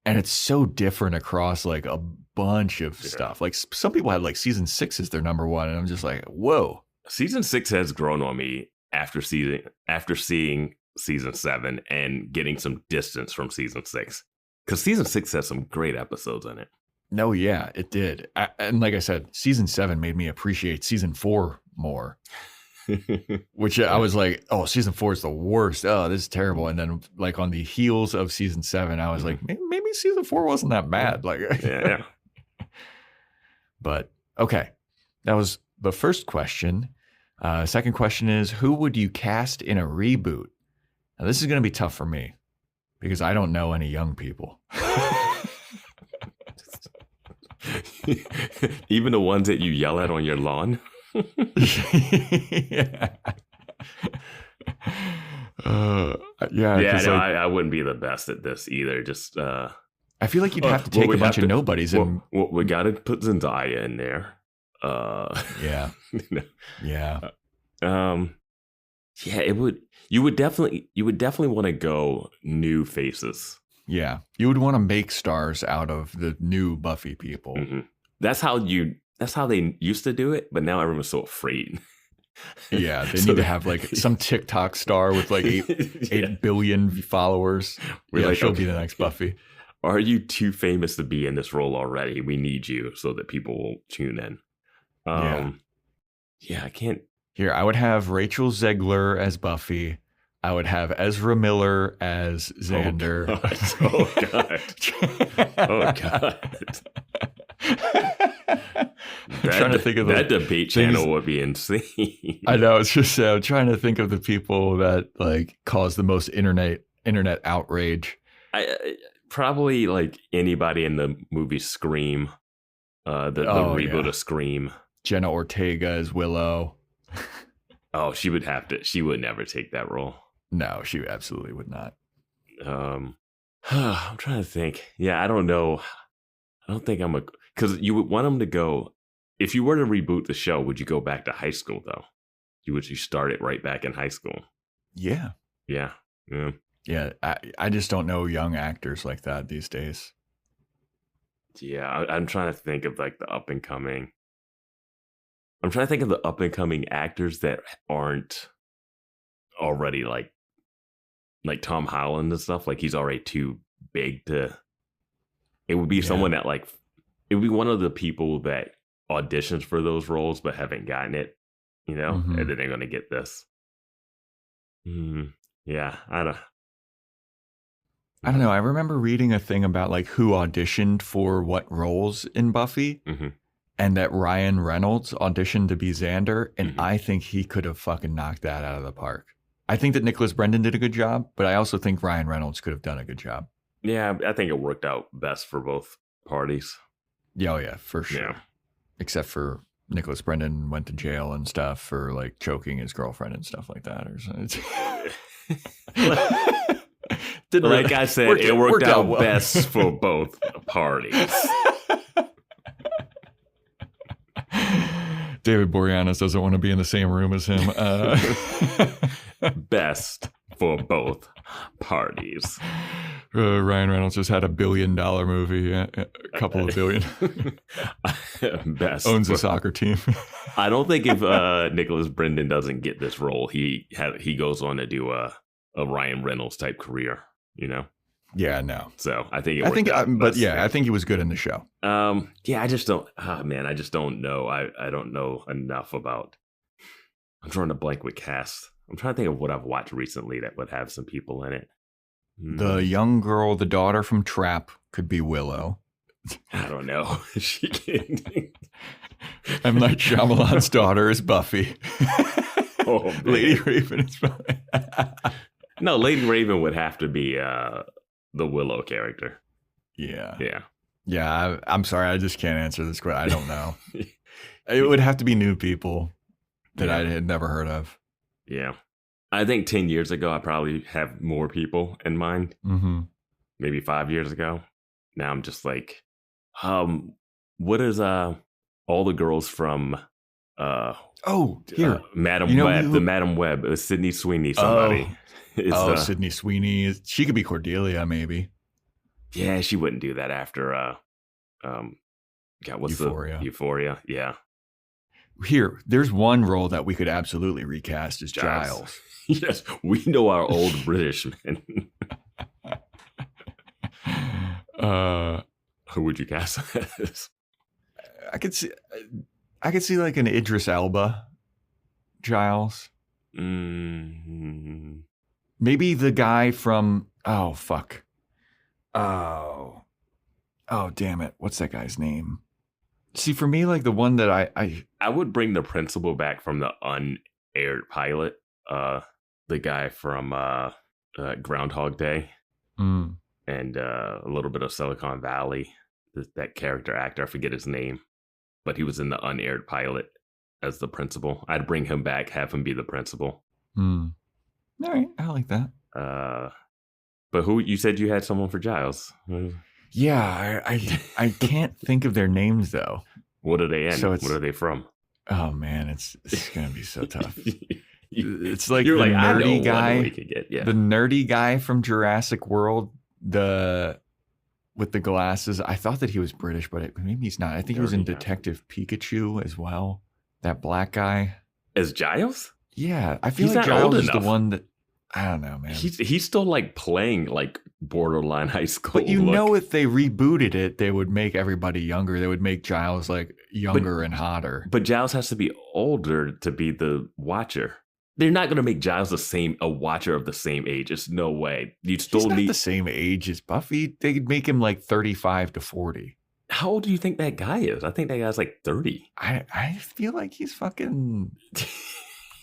and it's so different across like a bunch of stuff. Like some people had like season 6 as their number one, and I'm just like, whoa. Season 6 has grown on me after seeing season 7 and getting some distance from season 6, because season 6 has some great episodes in it. No, yeah, it did. And like I said, season 7 made me appreciate season 4 more. Which I was like, oh, season 4 is the worst. Oh, this is terrible. And then like on the heels of season 7, I was like, maybe season 4 wasn't that bad. Like, yeah. But okay, that was the first question. Second question is, who would you cast in a reboot? Now this is going to be tough for me because I don't know any young people. Even the ones that you yell at on your lawn. Yeah. I wouldn't be the best at this either. Just I feel like you'd have to take a bunch of nobodies and we got to put Zendaya in there. Yeah. Yeah. Yeah, it would. You would definitely want to go new faces. Yeah, you would want to make stars out of the new Buffy people. That's how they used to do it, but now everyone's so afraid. Yeah, they need to have like some TikTok star with like 8 billion followers. We're like, she'll be the next Buffy. Are you too famous to be in this role already? We need you so that people will tune in. Yeah, I can't. Here, I would have Rachel Zegler as Buffy. I would have Ezra Miller as Xander. Oh God. I'm trying to think of that debate channel would be insane. I know. It's just I'm trying to think of the people that like cause the most internet outrage. Probably like anybody in the movie Scream, the reboot of Scream. Jenna Ortega as Willow. Oh, she would have to. She would never take that role. No, she absolutely would not. I'm trying to think. Yeah, I don't know. I don't think because you would want them to go. If you were to reboot the show, would you go back to high school though? You start it right back in high school? Yeah. Yeah. Yeah. I just don't know young actors like that these days. Yeah, I'm trying to think of like the up and coming. I'm trying to think of the up and coming actors that aren't already like Tom Holland and stuff. Like he's already too big to. It would be someone that like. It would be one of the people that auditions for those roles but haven't gotten it, you know, and then they're going to get this. Yeah, I don't know. I remember reading a thing about like who auditioned for what roles in Buffy, and that Ryan Reynolds auditioned to be Xander, and I think he could have fucking knocked that out of the park. I think that Nicholas Brendan did a good job, but I also think Ryan Reynolds could have done a good job. Yeah, I think it worked out best for both parties. Yeah, oh yeah, for sure. Yeah. Except for Nicholas Brendan went to jail and stuff for like choking his girlfriend and stuff like that. Or something. Like I said, it worked out well. Best for both parties. David Boreanaz doesn't want to be in the same room as him. Best for both parties. Ryan Reynolds just had $1 billion movie, a couple of billion. Best owns a soccer team. I don't think if Nicholas Brendan doesn't get this role, he goes on to do a Ryan Reynolds type career. You know? Yeah, no. So I think I think he was good in the show. Yeah, I just don't. I just don't know. I don't know enough about. I'm drawing a blank with cast. I'm trying to think of what I've watched recently that would have some people in it. The young girl, the daughter from Trap, could be Willow. I don't know. She can. M. Night Shyamalan's daughter is Buffy. Oh, man. Lady Raven is Buffy. No, Lady Raven would have to be the Willow character. Yeah. Yeah. Yeah, I'm sorry. I just can't answer this question. I don't know. It would have to be new people that I had never heard of. Yeah. I think 10 years ago, I probably have more people in mind. Maybe 5 years ago. Now I'm just like, what is all the girls from Madam Web, the Madam Web, Sydney Sweeney, somebody. Sydney Sweeney. She could be Cordelia, maybe. Yeah, she wouldn't do that after what's Euphoria. Euphoria, yeah. Here, there's one role that we could absolutely recast as Giles. Yes, we know our old British men. Who would you cast as? I could see like an Idris Elba Giles. Maybe the guy from oh damn it, what's that guy's name? See, for me, like the one that I would bring the principal back from the unaired pilot, the guy from Groundhog Day, and a little bit of Silicon Valley. That character actor, I forget his name, but he was in the unaired pilot as the principal. I'd bring him back, have him be the principal. All right, I like that. But who you said you had someone for Giles? Yeah, I can't think of their names though. What are they in? What are they from? Oh man, it's gonna be so tough. It's like You're the like, nerdy guy, we could get, the nerdy guy from Jurassic World, with the glasses. I thought that he was British, but maybe he's not. I think he was in Detective Pikachu as well. That black guy as Giles. Yeah, I feel like Giles is the one that. I don't know, man. He's still like playing like borderline high school. But know, if they rebooted it, they would make everybody younger. They would make Giles like younger and hotter. But Giles has to be older to be the Watcher. They're not going to make Giles a Watcher of the same age. It's no way. He's not the same age as Buffy. They'd make him like 35 to 40. How old do you think that guy is? I think that guy's like 30. I feel like he's fucking.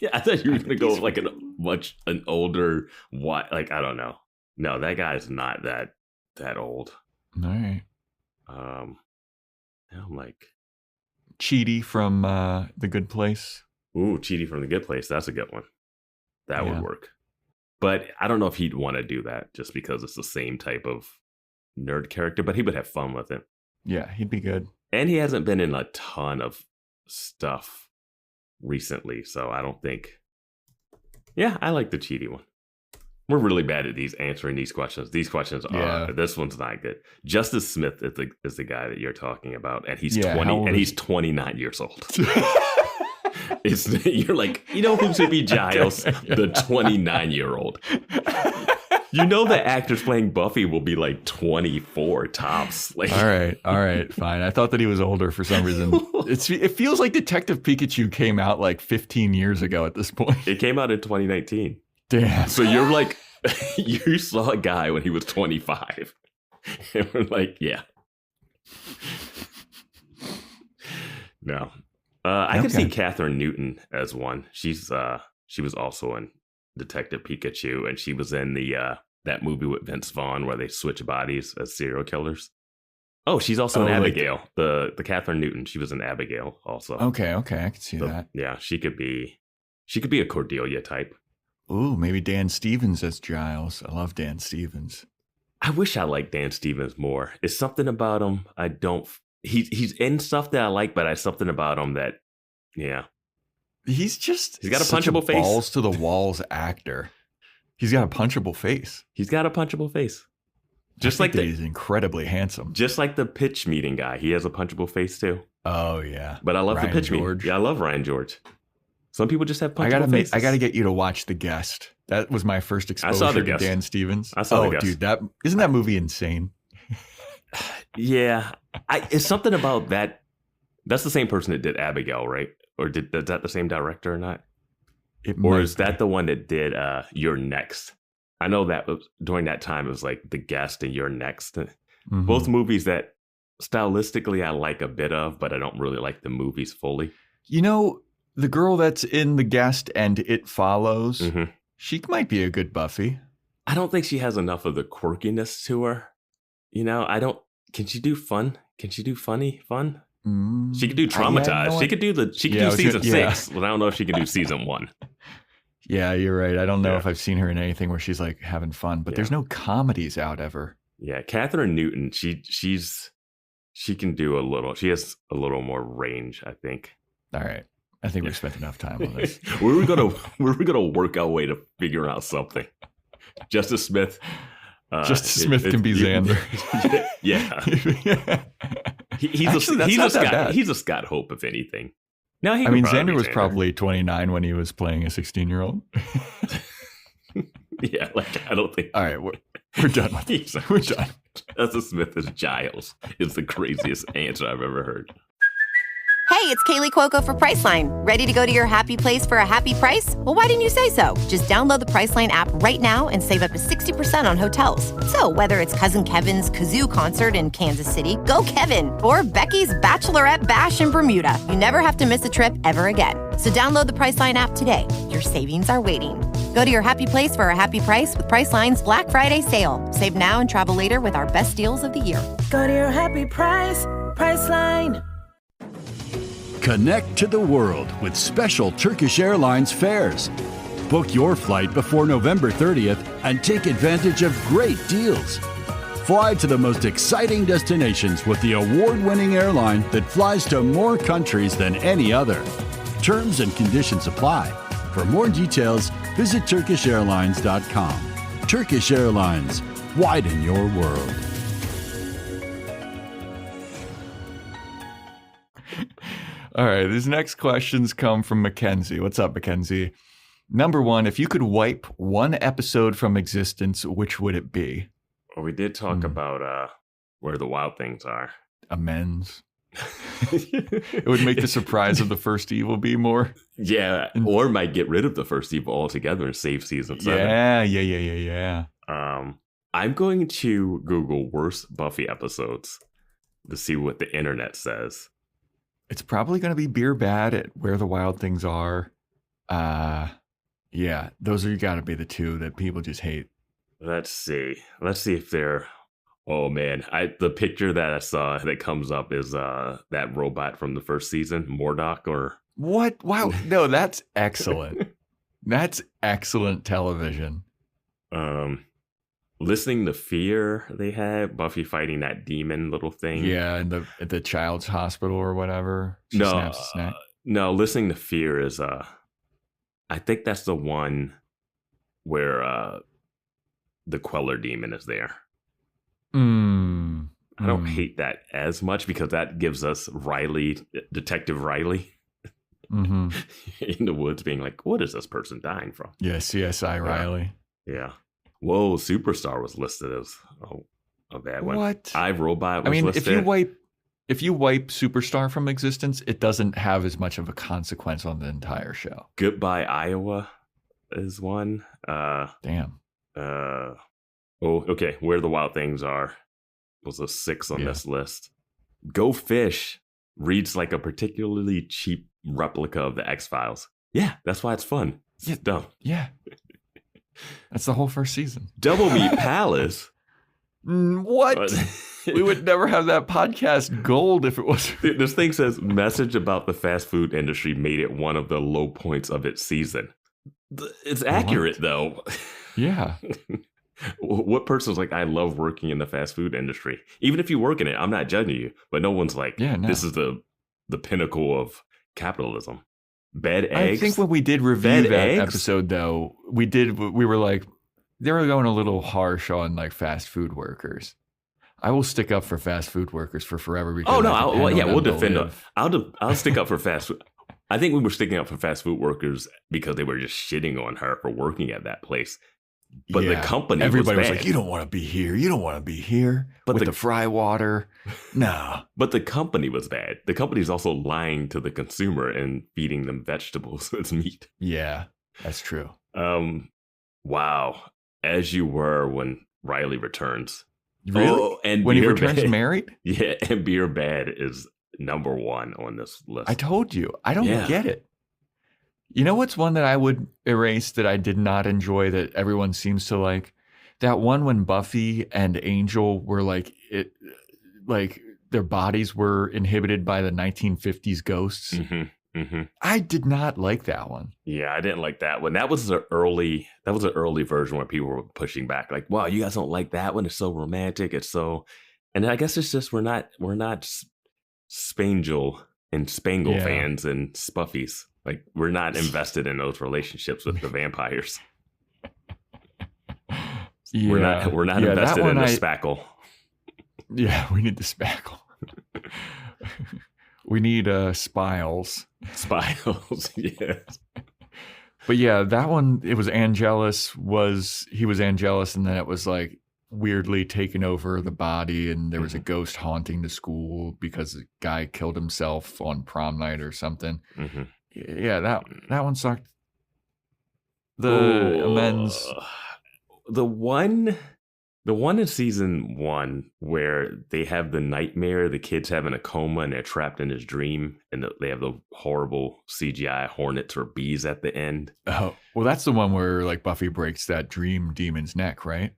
Yeah, I thought you were going to go with like an older, like, I don't know. No, that guy's not that old. All right. I'm like. Chidi from The Good Place. Ooh, Chidi from The Good Place. That's a good one. That would work. But I don't know if he'd want to do that just because it's the same type of nerd character, but he would have fun with it. Yeah, he'd be good. And he hasn't been in a ton of stuff recently, so I don't think. Yeah, I like the Chidi one. We're really bad at answering these questions. These questions are. This one's not good. Justice Smith is the guy that you're talking about, and he's 20 and he's 29 years old. You're like, you know who should be Giles? The 29-year-old. You know the actors playing Buffy will be like 24 tops. Like, all right, fine. I thought that he was older for some reason. It feels like Detective Pikachu came out like 15 years ago at this point. It came out in 2019. Damn. So you're like, you saw a guy when he was 25. And we're like, yeah. No. I can see Catherine Newton as one. She was also in Detective Pikachu, and she was in the that movie with Vince Vaughn where they switch bodies as serial killers. Oh, she's also in Abigail. The Catherine Newton. She was in Abigail also. Okay, I can see that. Yeah, she could be a Cordelia type. Ooh, maybe Dan Stevens as Giles. I love Dan Stevens. I wish I liked Dan Stevens more. It's something about him I don't. He's in stuff that I like, but it's something about him that, yeah. He's got a punchable face. Balls to the walls actor. He's got a punchable face. He's incredibly handsome. Just like the pitch meeting guy. He has a punchable face too. Oh yeah. But I love the pitch meeting. Yeah, I love Ryan George. Some people just have punchable faces. I got to get you to watch The Guest. That was my first exposure to Dan Stevens. I saw The Guest. Dude, isn't that movie insane? Yeah. It's something about that. That's the same person that did Abigail, right? Or is that the same director or not? Is that the one that did You're Next? I know that during that time it was like The Guest and You're Next. Mm-hmm. Both movies that stylistically I like a bit of, but I don't really like the movies fully. You know, the girl that's in The Guest and It Follows, she might be a good Buffy. I don't think she has enough of the quirkiness to her. You know, can she do fun? Can she do funny fun? She could do Traumatized. She could do season 6, but I don't know if she can do season 1. Yeah, you're right. I don't know if I've seen her in anything where she's like having fun, but there's no comedies out ever. Yeah, Catherine Newton, she can do a little. She has a little more range, I think. All right. I think we've spent enough time on this. We're gonna work our way to figure out something. Justice Smith. Smith can be Xander. Yeah. He's a Scott Hope, if anything. No, Xander was probably 29 when he was playing a 16-year-old. Yeah, I don't think. All right, we're done with this. We're done. Justice Smith as Giles is the craziest answer I've ever heard. Hey, it's Kaylee Cuoco for Priceline. Ready to go to your happy place for a happy price? Well, why didn't you say so? Just download the Priceline app right now and save up to 60% on hotels. So whether it's Cousin Kevin's Kazoo Concert in Kansas City, go Kevin, or Becky's Bachelorette Bash in Bermuda, you never have to miss a trip ever again. So download the Priceline app today. Your savings are waiting. Go to your happy place for a happy price with Priceline's Black Friday sale. Save now and travel later with our best deals of the year. Go to your happy price, Priceline. Connect to the world with special Turkish Airlines fares. Book your flight before November 30th and take advantage of great deals. Fly to the most exciting destinations with the award-winning airline that flies to more countries than any other. Terms and conditions apply. For more details, visit TurkishAirlines.com. Turkish Airlines, widen your world. All right, these next questions come from Mackenzie. What's up, Mackenzie? Number 1, if you could wipe one episode from existence, which would it be? Well, we did talk about where the wild things are. Amends. It would make the surprise of the first evil be more. Yeah, or might get rid of the first evil altogether and save season 7. Yeah. I'm going to Google worst Buffy episodes to see what the internet says. It's probably going to be Beer Bad at Where the Wild Things Are. Yeah, those are got to be the two that people just hate. Let's see if they're. Oh man, the picture that I saw that comes up is that robot from the first season, Mordok or what? Wow, no, that's excellent. That's excellent television. Listening to Fear, they had Buffy fighting that demon little thing. Yeah, in the child's hospital or whatever. She snaps a snack. No, Listening to Fear is I think that's the one where the Queller demon is there. I don't hate that as much because that gives us Detective Riley. Mm-hmm. In the woods being like, what is this person dying from? Yeah, CSI Riley. Yeah. Whoa, Superstar was listed as a bad one. What? iRobot was listed. if you wipe Superstar from existence, it doesn't have as much of a consequence on the entire show. Goodbye Iowa is one. Damn. Okay. Where the Wild Things Are was a 6 on this list. Go Fish reads like a particularly cheap replica of the X-Files. Yeah, that's why it's fun. It's dumb. Yeah. That's the whole first season. Double Meat Palace. What? We would never have that podcast gold if it was. This thing says, message about the fast food industry made it one of the low points of its season. It's accurate, though. Yeah. What person's like, I love working in the fast food industry? Even if you work in it, I'm not judging you, but no one's like, this is the pinnacle of capitalism. Bad eggs. I think when we did review that episode, though, we were like, they were going a little harsh on like fast food workers. I will stick up for fast food workers for forever. Because we'll defend them. I'll stick up for fast food. I think we were sticking up for fast food workers because they were just shitting on her for working at that place. But the company, everybody was like, "You don't want to be here. You don't want to be here." But with the fry water, no. But the company was bad. The company is also lying to the consumer and feeding them vegetables as meat. Yeah, that's true. Wow. As You Were when Riley returns. Really? Oh, and when he returns married? Yeah, and Beer Bad is number 1 on this list. I told you. I don't get it. You know what's one that I would erase that I did not enjoy that everyone seems to like? That one when Buffy and Angel were like their bodies were inhibited by the 1950s ghosts. Mm-hmm, mm-hmm. I did not like that one. Yeah, I didn't like that one. That was an early version where people were pushing back, like, "Wow, you guys don't like that one? It's so romantic. It's so," and I guess it's just we're not Spangel and Spangle fans and Spuffies. Like, we're not invested in those relationships with the vampires. We're not invested in the spackle. Yeah, we need the spackle. We need spiles. Spiles, yes. But yeah, that one, it was Angelus, he was Angelus, and then it was like weirdly taking over the body, and there was a ghost haunting the school because the guy killed himself on prom night or something. Mm-hmm. Yeah, that one sucked. The amends. The one in season 1 where they have the nightmare, the kid's having a coma and they're trapped in his dream, and they have the horrible CGI hornets or bees at the end. Oh, well, that's the one where like Buffy breaks that dream demon's neck, right?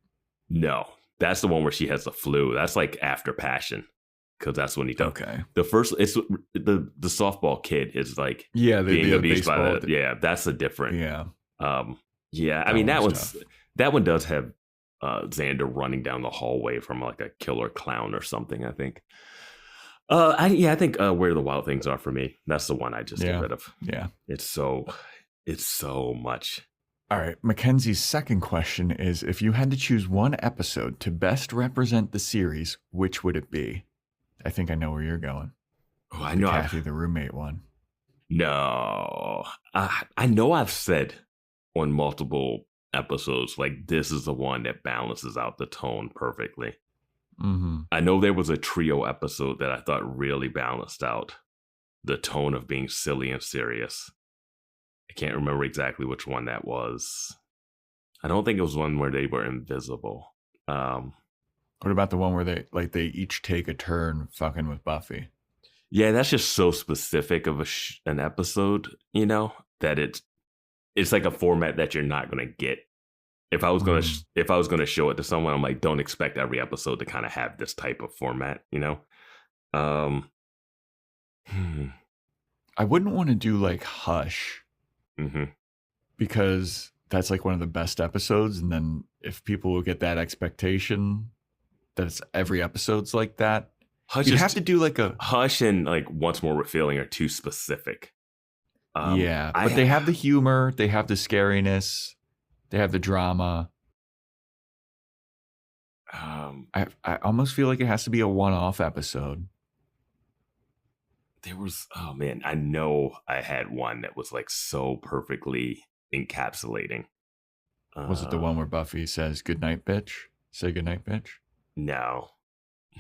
No, that's the one where she has the flu. That's like after Passion. Because that's when he does. Okay. The first, it's the softball kid is like being abused by the. Yeah, that's a different. Yeah. I mean that one does have Xander running down the hallway from like a killer clown or something. I think. I think Where the Wild Things Are for me. That's the one I just get rid of. Yeah. It's so much. All right. Mackenzie's second question is: if you had to choose one episode to best represent the series, which would it be? I think I know where you're going. Oh, I know. Kathy, the roommate one. No. I know I've said on multiple episodes, like, this is the one that balances out the tone perfectly. Mm-hmm. I know there was a trio episode that I thought really balanced out the tone of being silly and serious. I can't remember exactly which one that was. I don't think it was one where they were invisible. What about the one where they each take a turn fucking with Buffy? Yeah, that's just so specific of an episode, you know, that it's like a format that you're not going to get. If I was going to show it to someone, I'm like, don't expect every episode to kind of have this type of format, you know? I wouldn't want to do like Hush. Mm-hmm. Because that's like one of the best episodes. And then if people will get that expectation that it's every episode's like that, you'd have to do like a Hush and like Once More with Feeling are too specific. But they have the humor, they have the scariness, they have the drama. I almost feel like it has to be a one-off episode. There was, oh man, I know I had one that was like so perfectly encapsulating. Was it the one where Buffy says, "Good night, bitch"? Say good night, bitch. No.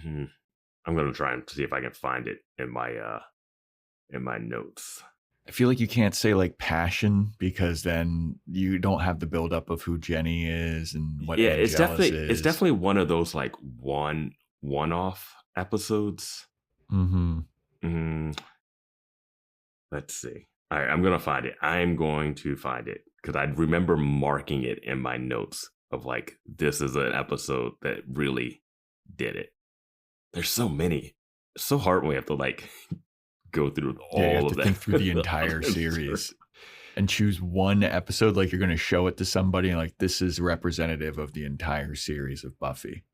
I'm gonna try and see if I can find it in my notes. I feel like you can't say like passion because then you don't have the buildup of who Jenny is and what. Yeah, Angelus is. it's definitely one of those like one-off episodes. Let's see. All right, I'm gonna find it. I'm going to find it because I remember marking it in my notes of like, this is an episode that really did it. There's so many. It's so hard when we have to like go through all you have of to that. think through the entire series and choose one episode. Like you're going to show it to somebody and like, this is representative of the entire series of Buffy.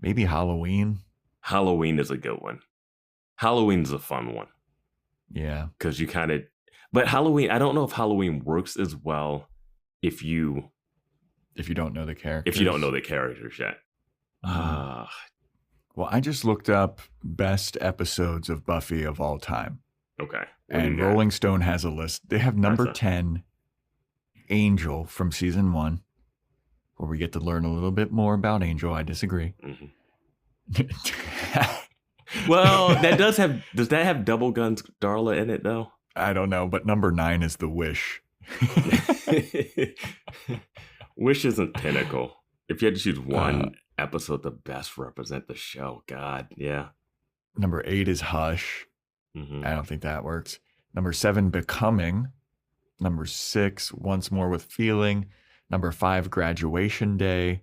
Maybe Halloween. Halloween is a good one. Halloween's a fun one. Yeah. Because you kind of, but Halloween, I don't know if Halloween works as well if you don't know the characters. If you don't know the characters yet. Well, I just looked up best episodes of Buffy of all time. Okay. And Rolling Stone has a list. They have number 10, Angel from season 1, where we get to learn a little bit more about Angel. I disagree. Well, does that have Double Guns Darla in it though? I don't know, but number 9 is The Wish. Wish isn't pinnacle. If you had to choose one episode to best represent the show, God, yeah. Number 8 is Hush. I don't think that works. Number 7, Becoming. Number 6, Once More with Feeling. Number 5, Graduation Day.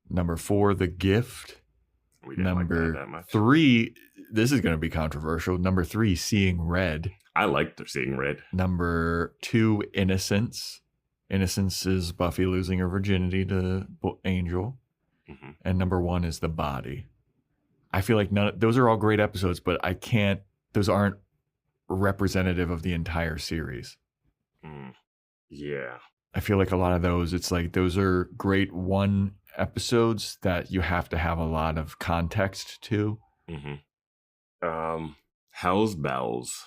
Number 4, The Gift. We didn't Number like that much. 3, this is going to be controversial. Number 3, Seeing Red. I liked Seeing Red. Number 2, Innocence. Innocence is Buffy losing her virginity to Angel. And number 1 is The Body. I feel like those are all great episodes, but those aren't representative of the entire series. Yeah. I feel like a lot of those, it's like those are great one episodes that you have to have a lot of context to. Hell's Bells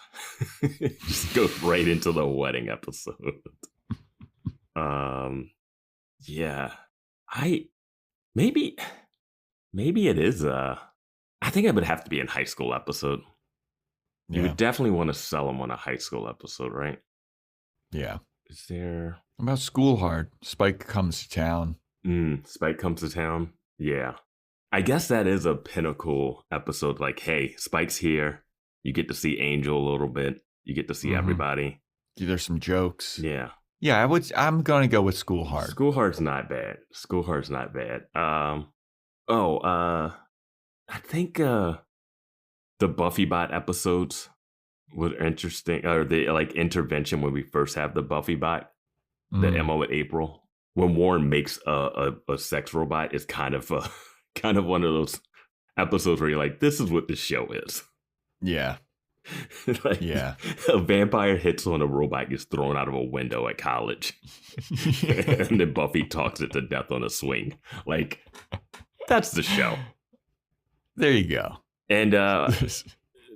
just goes right into the wedding episode. Yeah, maybe it is I think it would have to be a high school episode. You would definitely want to sell them on a high school episode, right? Yeah. Is there about School Hard? Spike comes to town. Spike comes to town. Yeah. I guess that is a pinnacle episode. Like, hey, Spike's here. You get to see Angel a little bit. You get to see everybody. There's some jokes. Yeah. Yeah, I'm going to go with School Hard. School Hard's not bad. I think the Buffy Bot episodes were interesting. Or the like intervention when we first have the Buffy Bot, the Emma with April. When Warren makes a sex robot, it's kind of one of those episodes where you're like, this is what the show is. Yeah. Like, yeah. A vampire hits on a robot, gets thrown out of a window at college. And then Buffy talks it to death on a swing. Like, that's the show. There you go. And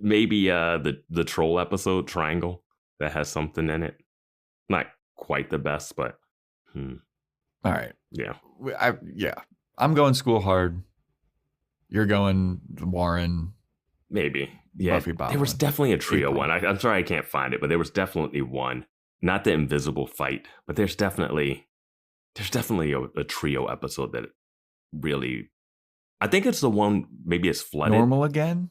maybe the troll episode, Triangle, that has something in it. Not quite the best, but all right. Yeah. I'm going School Hard. You're going Warren. Maybe. Yeah. Buffy Bot there was definitely a trio April. one. I'm sorry I can't find it, but there was definitely one. Not the invisible fight, but there's definitely a trio episode that really, I think it's the one, maybe it's Flooded. Normal Again?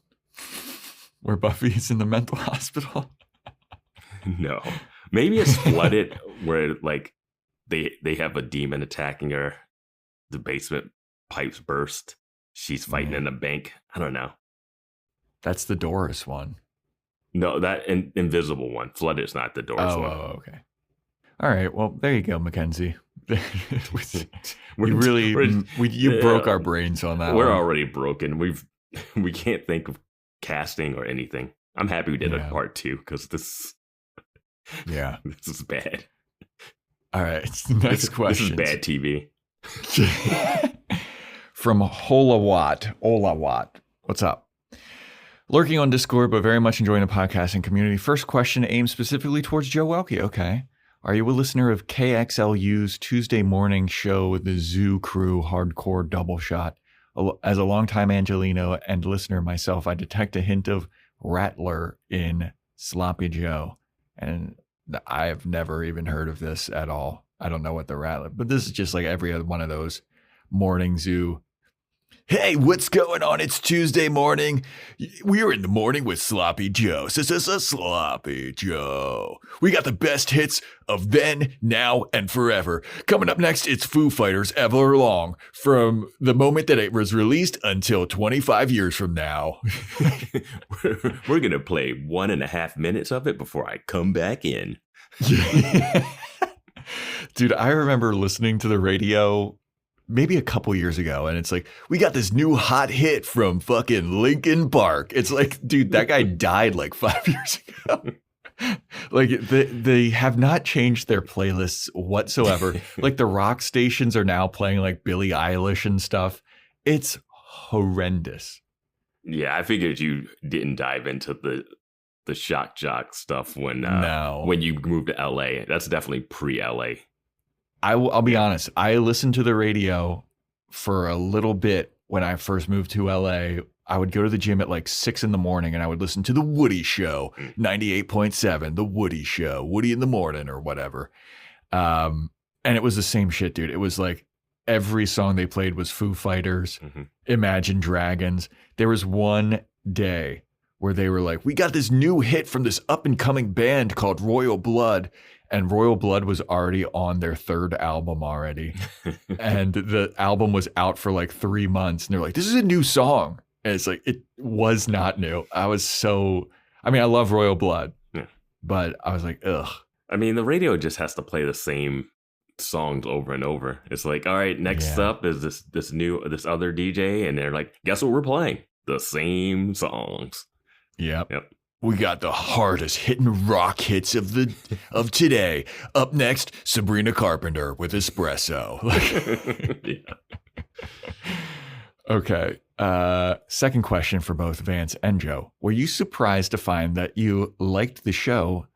Where Buffy's in the mental hospital? No. Maybe it's Flooded where like they have a demon attacking her. The basement pipes burst. She's fighting in a bank. I don't know. That's the Doris one. No, that invisible one. Flooded is not the Doris one. Oh, okay. All right. Well, there you go, Mackenzie. You broke our brains on that. We're one. already broken. We can't think of casting or anything. I'm happy we did a part 2 because this is bad. All right. Next question. This is bad TV. From Olawatt. What's up? Lurking on Discord, but very much enjoying the podcasting community. First question aimed specifically towards Joe Welke. Okay. Are you a listener of KXLU's Tuesday morning show, The Zoo Crew Hardcore Double Shot? As a longtime Angelino and listener myself, I detect a hint of Rattler in Sloppy Joe. And I've never even heard of this at all. I don't know what the Rattler, but this is just like every other one of those morning zoo. Hey, what's going on? It's Tuesday morning. We're in the morning with Sloppy Joe. Sloppy Joe. We got the best hits of then, now, and forever. Coming up next, it's Foo Fighters Everlong. From the moment that it was released until 25 years from now. We're going to play 1.5 minutes of it before I come back in. Dude, I remember listening to the radio maybe a couple years ago, and it's like, we got this new hot hit from fucking Linkin Park. It's like, dude, that guy died like 5 years ago. Like, they have not changed their playlists whatsoever. Like, the rock stations are now playing like Billie Eilish and stuff. It's horrendous. Yeah, I figured you didn't dive into the shock jock stuff when you moved to LA. That's definitely pre-LA. I'll be honest. I listened to the radio for a little bit when I first moved to LA. I would go to the gym at like 6 a.m. and I would listen to The Woody Show, 98.7, The Woody Show, Woody in the Morning or whatever. And it was the same shit, dude. It was like every song they played was Foo Fighters, Imagine Dragons. There was one day where they were like, we got this new hit from this up and coming band called Royal Blood. And Royal Blood was already on their third album already. And the album was out for like 3 months. And they're like, this is a new song. And it's like, it was not new. I love Royal Blood. Yeah. But I was like, ugh. I mean, the radio just has to play the same songs over and over. It's like, all right, next up is this other DJ. And they're like, guess what we're playing? The same songs. Yep. We got the hardest hitting rock hits of today. Up next, Sabrina Carpenter with Espresso. Okay. Second question for both Vance and Joe. Were you surprised to find that you liked the show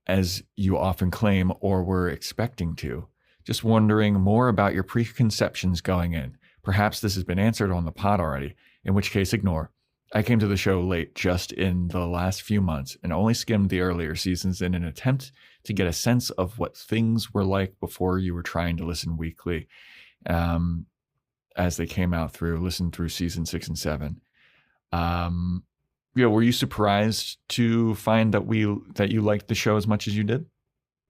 as you often claim or were expecting to? Just wondering more about your preconceptions going in. Perhaps this has been answered on the pod already, in which case ignore. I came to the show late, just in the last few months, and only skimmed the earlier seasons in an attempt to get a sense of what things were like before you were trying to listen weekly as they came out listened through season 6 and 7. Were you surprised to find that you liked the show as much as you did?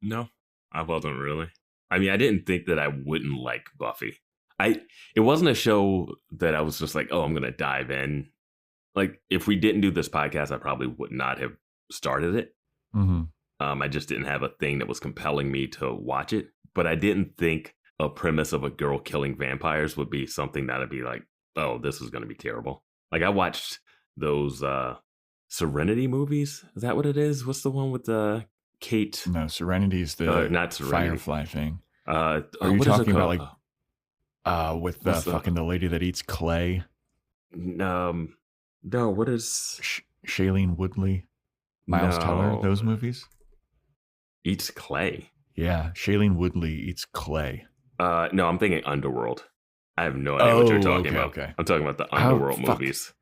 No, I wasn't really. I mean, I didn't think that I wouldn't like Buffy. It wasn't a show that I was just like, oh, I'm going to dive in. Like, if we didn't do this podcast, I probably would not have started it. I just didn't have a thing that was compelling me to watch it. But I didn't think a premise of a girl killing vampires would be something that I'd be like, oh, this is going to be terrible. Like, I watched those Serenity movies. Is that what it is? What's the one with Kate? No, Serenity is the not Serenity. Firefly thing. Are you talking about like with the lady that eats clay? No, what is Shailene Woodley, Miles Teller? Those movies? Eats clay. Yeah, Shailene Woodley eats clay. No, I'm thinking Underworld. I have no idea what you're talking about. Okay. I'm talking about the Underworld movies.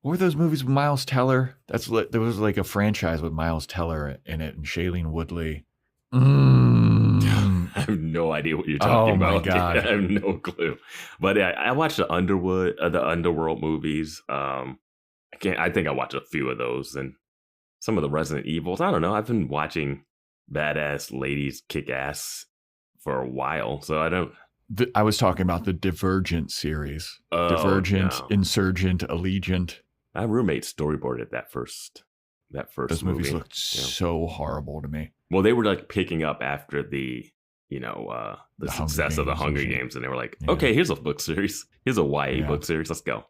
What were those movies with Miles Teller? There was like a franchise with Miles Teller in it and Shailene Woodley. I have no idea what you're talking about. Oh my God. I have no clue. But I watched the Underworld movies. I think I watched a few of those and some of the Resident Evils. I don't know. I've been watching badass ladies kick ass for a while, so I don't. I was talking about the Divergent series. Divergent, no. Insurgent, Allegiant. My roommate storyboarded that first Those movie. movies looked so horrible to me. Well, they were like picking up after the success of the Hunger Games, and they were like, okay, here's a book series. Here's a YA book series. Let's go.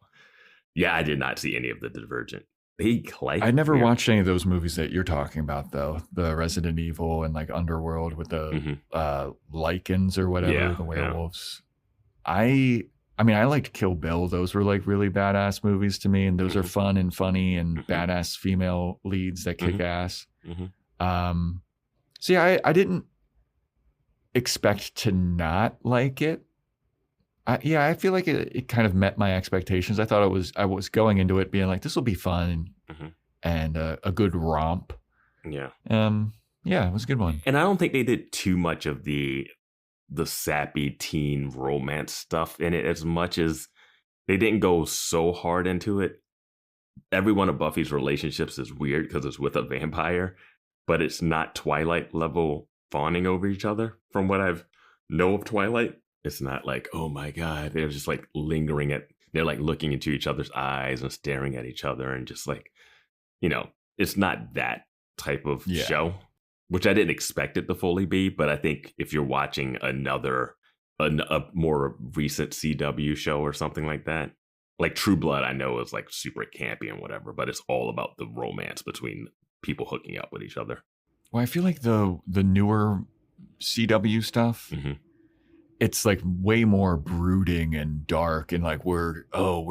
Yeah, I did not see any of the Divergent. I never watched any of those movies that you're talking about, though. The Resident Evil and like Underworld with the lichens or whatever, the werewolves. I I mean, I liked Kill Bill. Those were like really badass movies to me, and those are fun and funny and badass female leads that kick ass. So yeah, I didn't expect to not like it. I feel like it kind of met my expectations. I thought I was going into it being like, this will be fun and a good romp. Yeah. Yeah, it was a good one. And I don't think they did too much of the sappy teen romance stuff in it as much as they didn't go so hard into it. Every one of Buffy's relationships is weird because it's with a vampire, but it's not Twilight level fawning over each other. From what I've know of Twilight, it's not like, oh my God, they're just like lingering they're like looking into each other's eyes and staring at each other and just like, it's not that type of show, which I didn't expect it to fully be. But I think if you're watching a more recent CW show or something like that, like True Blood, I know is like super campy and whatever, but it's all about the romance between people hooking up with each other. Well, I feel like the newer CW stuff, it's like way more brooding and dark and like we're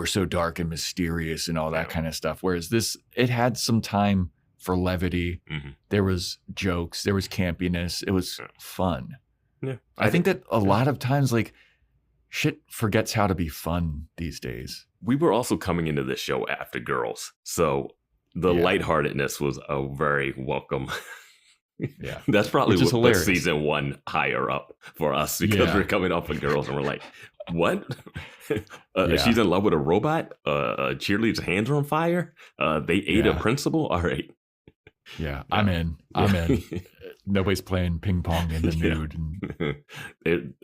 so dark and mysterious and all that kind of stuff. Whereas it had some time for levity. There was jokes, there was campiness. It was fun. Yeah. I think that a lot of times like shit forgets how to be fun these days. We were also coming into this show after Girls. So the lightheartedness was a very welcome. Yeah. That's probably what put season 1 higher up for us because we're coming off of Girls and we're like, what? She's in love with a robot? Cheerleader's hands are on fire? They ate a principal? All right. Yeah, I'm in. Nobody's playing ping pong in the nude.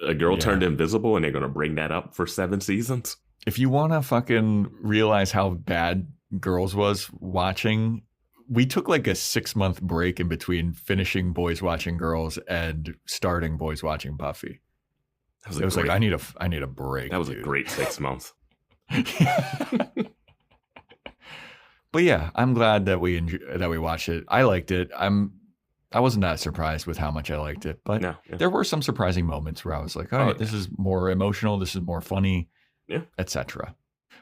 A girl turned invisible and they're going to bring that up for 7 seasons? If you want to fucking realize how bad Girls was watching, we took like a 6-month break in between finishing Boys Watching Girls and starting Boys Watching Buffy. It was like, I need a break. That was a great 6 months. But yeah, I'm glad that we watched it. I liked it. I wasn't that surprised with how much I liked it, but there were some surprising moments where I was like, all right, this is more emotional, this is more funny, etc.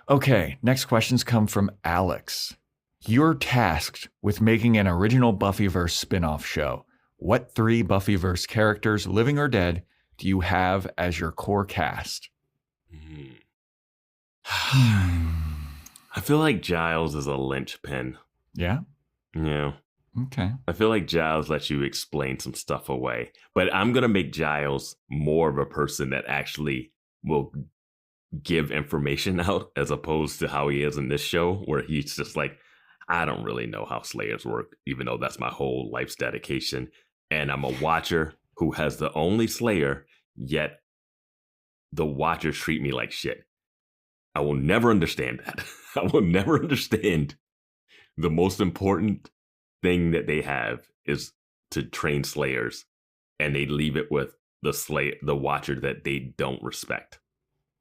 Okay, next questions come from Alex. You're tasked with making an original Buffyverse spinoff show. What 3 Buffyverse characters, living or dead, do you have as your core cast? I feel like Giles is a linchpin. Yeah? Yeah. Okay. I feel like Giles lets you explain some stuff away. But I'm going to make Giles more of a person that actually will give information out as opposed to how he is in this show, where he's just like, I don't really know how Slayers work, even though that's my whole life's dedication. And I'm a watcher who has the only Slayer, yet the watchers treat me like shit. I will never understand that. I will never understand the most important thing that they have is to train Slayers, and they leave it with the watcher that they don't respect.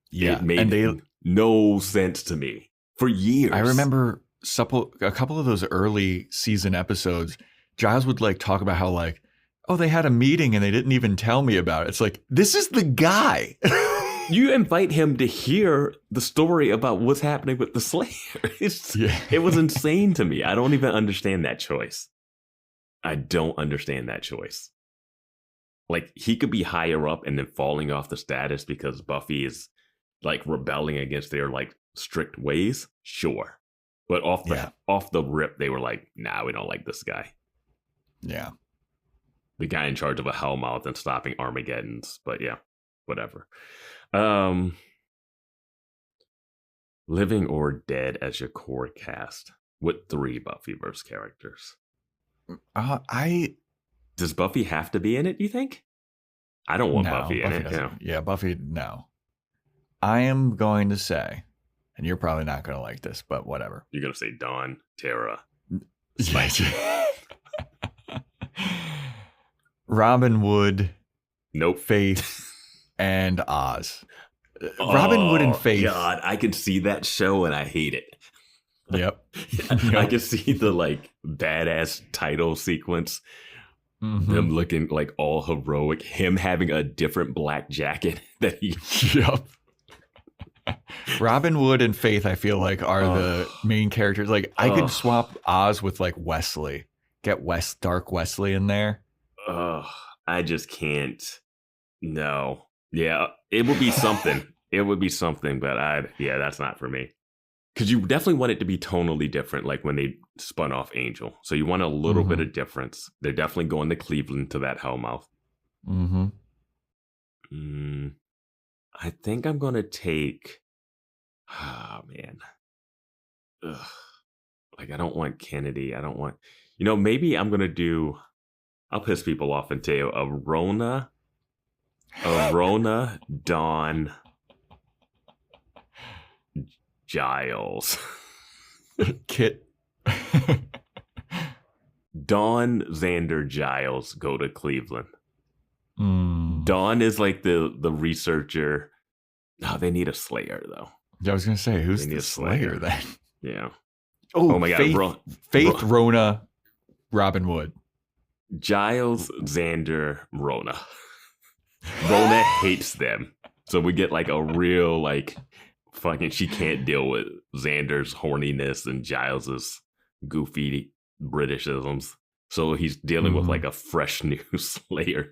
Yeah, it made no sense to me for years. I remember a couple of those early season episodes, Giles would like talk about how like, oh, they had a meeting and they didn't even tell me about it. It's like, this is the guy. You invite him to hear the story about what's happening with the Slayer. It was insane to me. I don't even understand that choice. I don't understand that choice. Like, he could be higher up and then falling off the status because Buffy is like rebelling against their like strict ways. Sure. But off the rip, they were like, nah, we don't like this guy. Yeah. The guy in charge of a Hellmouth and stopping Armageddons. But yeah, whatever. Living or dead as your core cast. What 3 Buffyverse characters? Does Buffy have to be in it, do you think? I don't want Buffy in it. Yeah, Buffy, no. I am going to say, and you're probably not going to like this, but whatever. You're going to say Dawn, Tara, Spicy. Robin Wood. Nope. Faith. And Oz. Robin Hood and Faith. God, I can see that show and I hate it. Yep. I can see the like badass title sequence. Mm-hmm. Them looking like all heroic. Him having a different black jacket that he. Yep. Robin Wood and Faith, I feel like, are the main characters. Like, I could swap Oz with like Wesley. Get Dark Wesley in there. I just can't. No. Yeah, it would be something. It would be something, but that's not for me. Because you definitely want it to be tonally different, like when they spun off Angel. So you want a little bit of difference. They're definitely going to Cleveland to that Hellmouth. I think I'm going to take... Oh, man. Ugh. Like, I don't want Kennedy. I don't want... maybe I'm going to do... I'll piss people off and say a Rona, Dawn, Giles. Kit. Dawn, Xander, Giles go to Cleveland. Dawn is like the researcher. No, they need a Slayer, though. I was going to say, who's the Slayer then? Yeah. Oh my God. Faith, Rona, Robin Wood. Giles, Xander, Rona. Rona hates them. So we get like a real like fucking she can't deal with Xander's horniness and Giles's goofy Britishisms. So he's dealing with like a fresh new Slayer.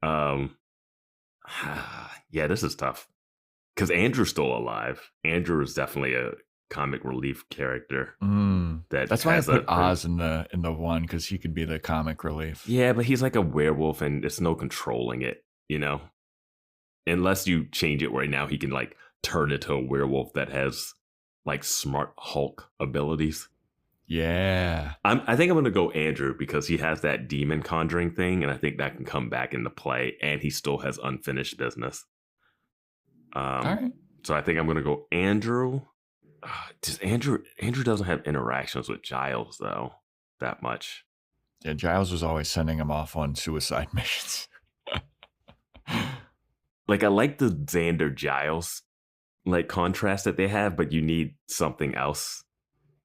Yeah, this is tough. Because Andrew's still alive. Andrew is definitely a comic relief character. That's why I put Oz in the one, because he could be the comic relief. Yeah, but he's like a werewolf and there's no controlling it, unless you change it where now he can like turn into a werewolf that has like smart Hulk abilities. Yeah, I think I'm gonna go Andrew because he has that demon conjuring thing, and I think that can come back into play, and he still has unfinished business. All right, so I think I'm gonna go Andrew. Andrew doesn't have interactions with Giles though that much. Yeah, Giles was always sending him off on suicide missions. Like I like the Xander Giles like contrast that they have, but you need something else.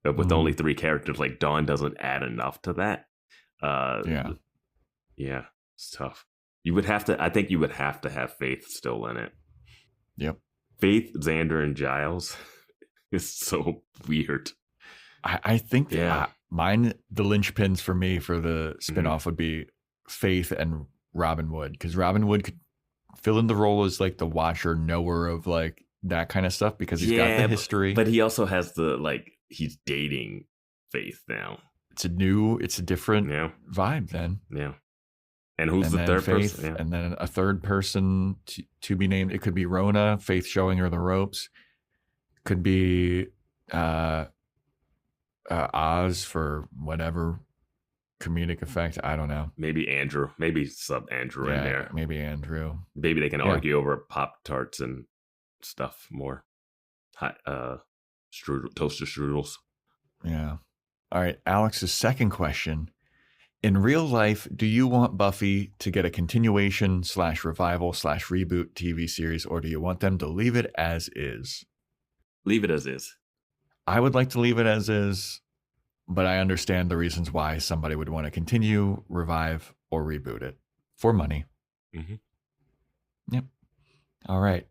But with only 3 characters, like Dawn doesn't add enough to that. Yeah, it's tough. I think you would have to have Faith still in it. Yep. Faith, Xander, and Giles. It's so weird. I think the linchpins for me for the spinoff would be Faith and Robin Wood, because Robin Wood could fill in the role as like the watcher, knower of like that kind of stuff, because he's got the history. But he also has the like he's dating Faith now. It's a different vibe then. Yeah. And who's the third Faith, person? Yeah. And then a third person to be named. It could be Rona, Faith showing her the ropes. Could be Oz for whatever comedic effect. I don't know. Maybe Andrew. Maybe sub Andrew in there. Maybe Andrew. Maybe they can argue over Pop-Tarts and stuff more. Toaster strudels. Yeah. All right. Alex's second question. In real life, do you want Buffy to get a continuation / revival / reboot TV series, or do you want them to leave it as is? Leave it as is. I would like to leave it as is, but I understand the reasons why somebody would want to continue, revive, or reboot it for money. Yep. All right.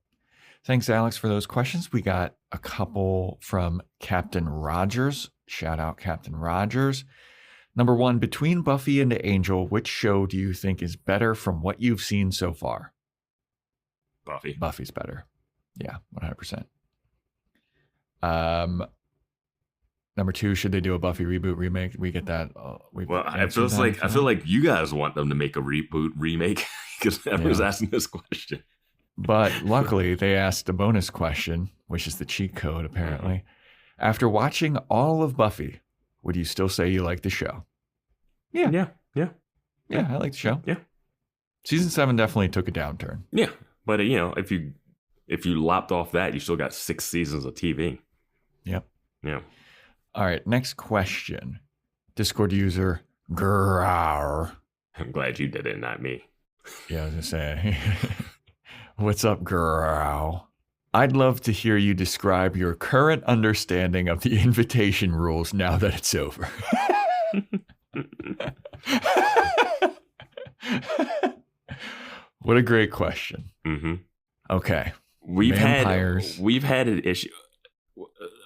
Thanks, Alex, for those questions. We got a couple from Captain Rogers. Shout out Captain Rogers. Number 1, between Buffy and Angel, which show do you think is better from what you've seen so far? Buffy. Buffy's better. Yeah, 100%. Number 2, should they do a Buffy reboot remake? We get that. I feel like you guys want them to make a reboot remake because everyone's asking this question. But luckily, they asked a bonus question, which is the cheat code, apparently. After watching all of Buffy, would you still say you like the show? Yeah, I like the show. Yeah. Season 7 definitely took a downturn. Yeah, but if you lopped off that, you still got 6 seasons of TV. Yep. Yeah. All right, next question. Discord user Grrr. I'm glad you did it, not me. Yeah, I was gonna say. What's up, Grrr? I'd love to hear you describe your current understanding of the invitation rules now that it's over. What a great question. Mm-hmm. Okay. We've vampires. had an issue.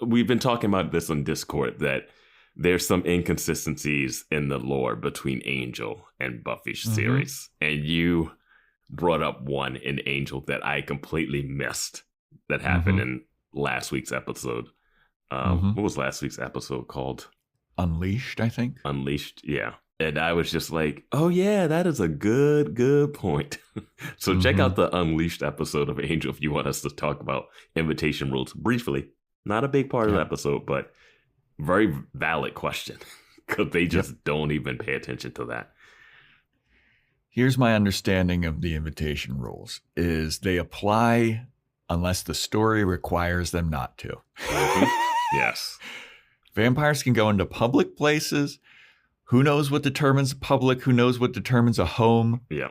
We've been talking about this on Discord that there's some inconsistencies in the lore between Angel and Buffy's series. And you brought up one in Angel that I completely missed that happened in last week's episode. What was last week's episode called? Unleashed, I think. Unleashed, yeah. And I was just like, oh yeah, that is a good point. So check out the Unleashed episode of Angel if you want us to talk about invitation rules briefly. Not a big part of the episode, but very valid question because they just don't even pay attention to that. Here's my understanding of the invitation rules is they apply unless the story requires them not to. Yes. Vampires can go into public places. Who knows what determines public? Who knows what determines a home? Yeah.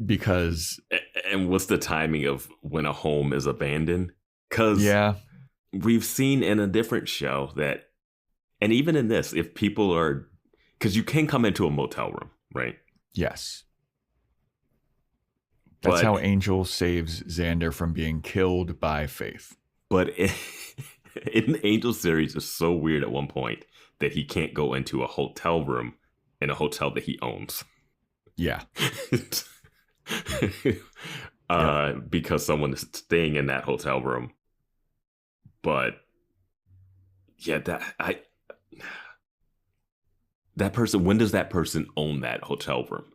Because... And what's the timing of when a home is abandoned? Because we've seen in a different show that, and even in this, if people are... Because you can come into a motel room, right? Yes. That's how Angel saves Xander from being killed by Faith. But in the Angel series, it's so weird at one point that he can't go into a hotel room in a hotel that he owns. Yeah. Because someone is staying in that hotel room. But yeah, that person, when does that person own that hotel room?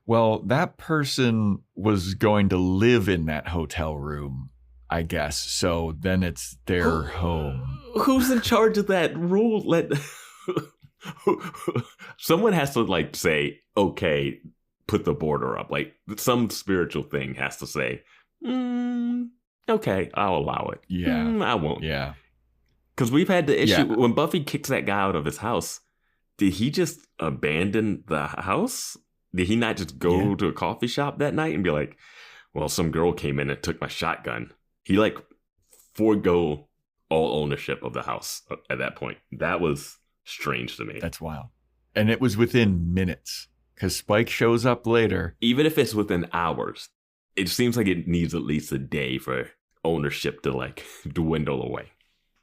Well, that person was going to live in that hotel room, I guess. So then it's their home. Who's in charge of that rule? Someone has to like say, okay, put the border up. Like some spiritual thing has to say, okay, I'll allow it. Yeah. I won't. Yeah. Because we've had the issue when Buffy kicks that guy out of his house. Did he just abandon the house? Did he not just go to a coffee shop that night and be like, well, some girl came in and took my shotgun? He like forego all ownership of the house at that point. That was strange to me. That's wild. And it was within minutes because Spike shows up later. Even if it's within hours, it seems like it needs at least a day for ownership to like dwindle away.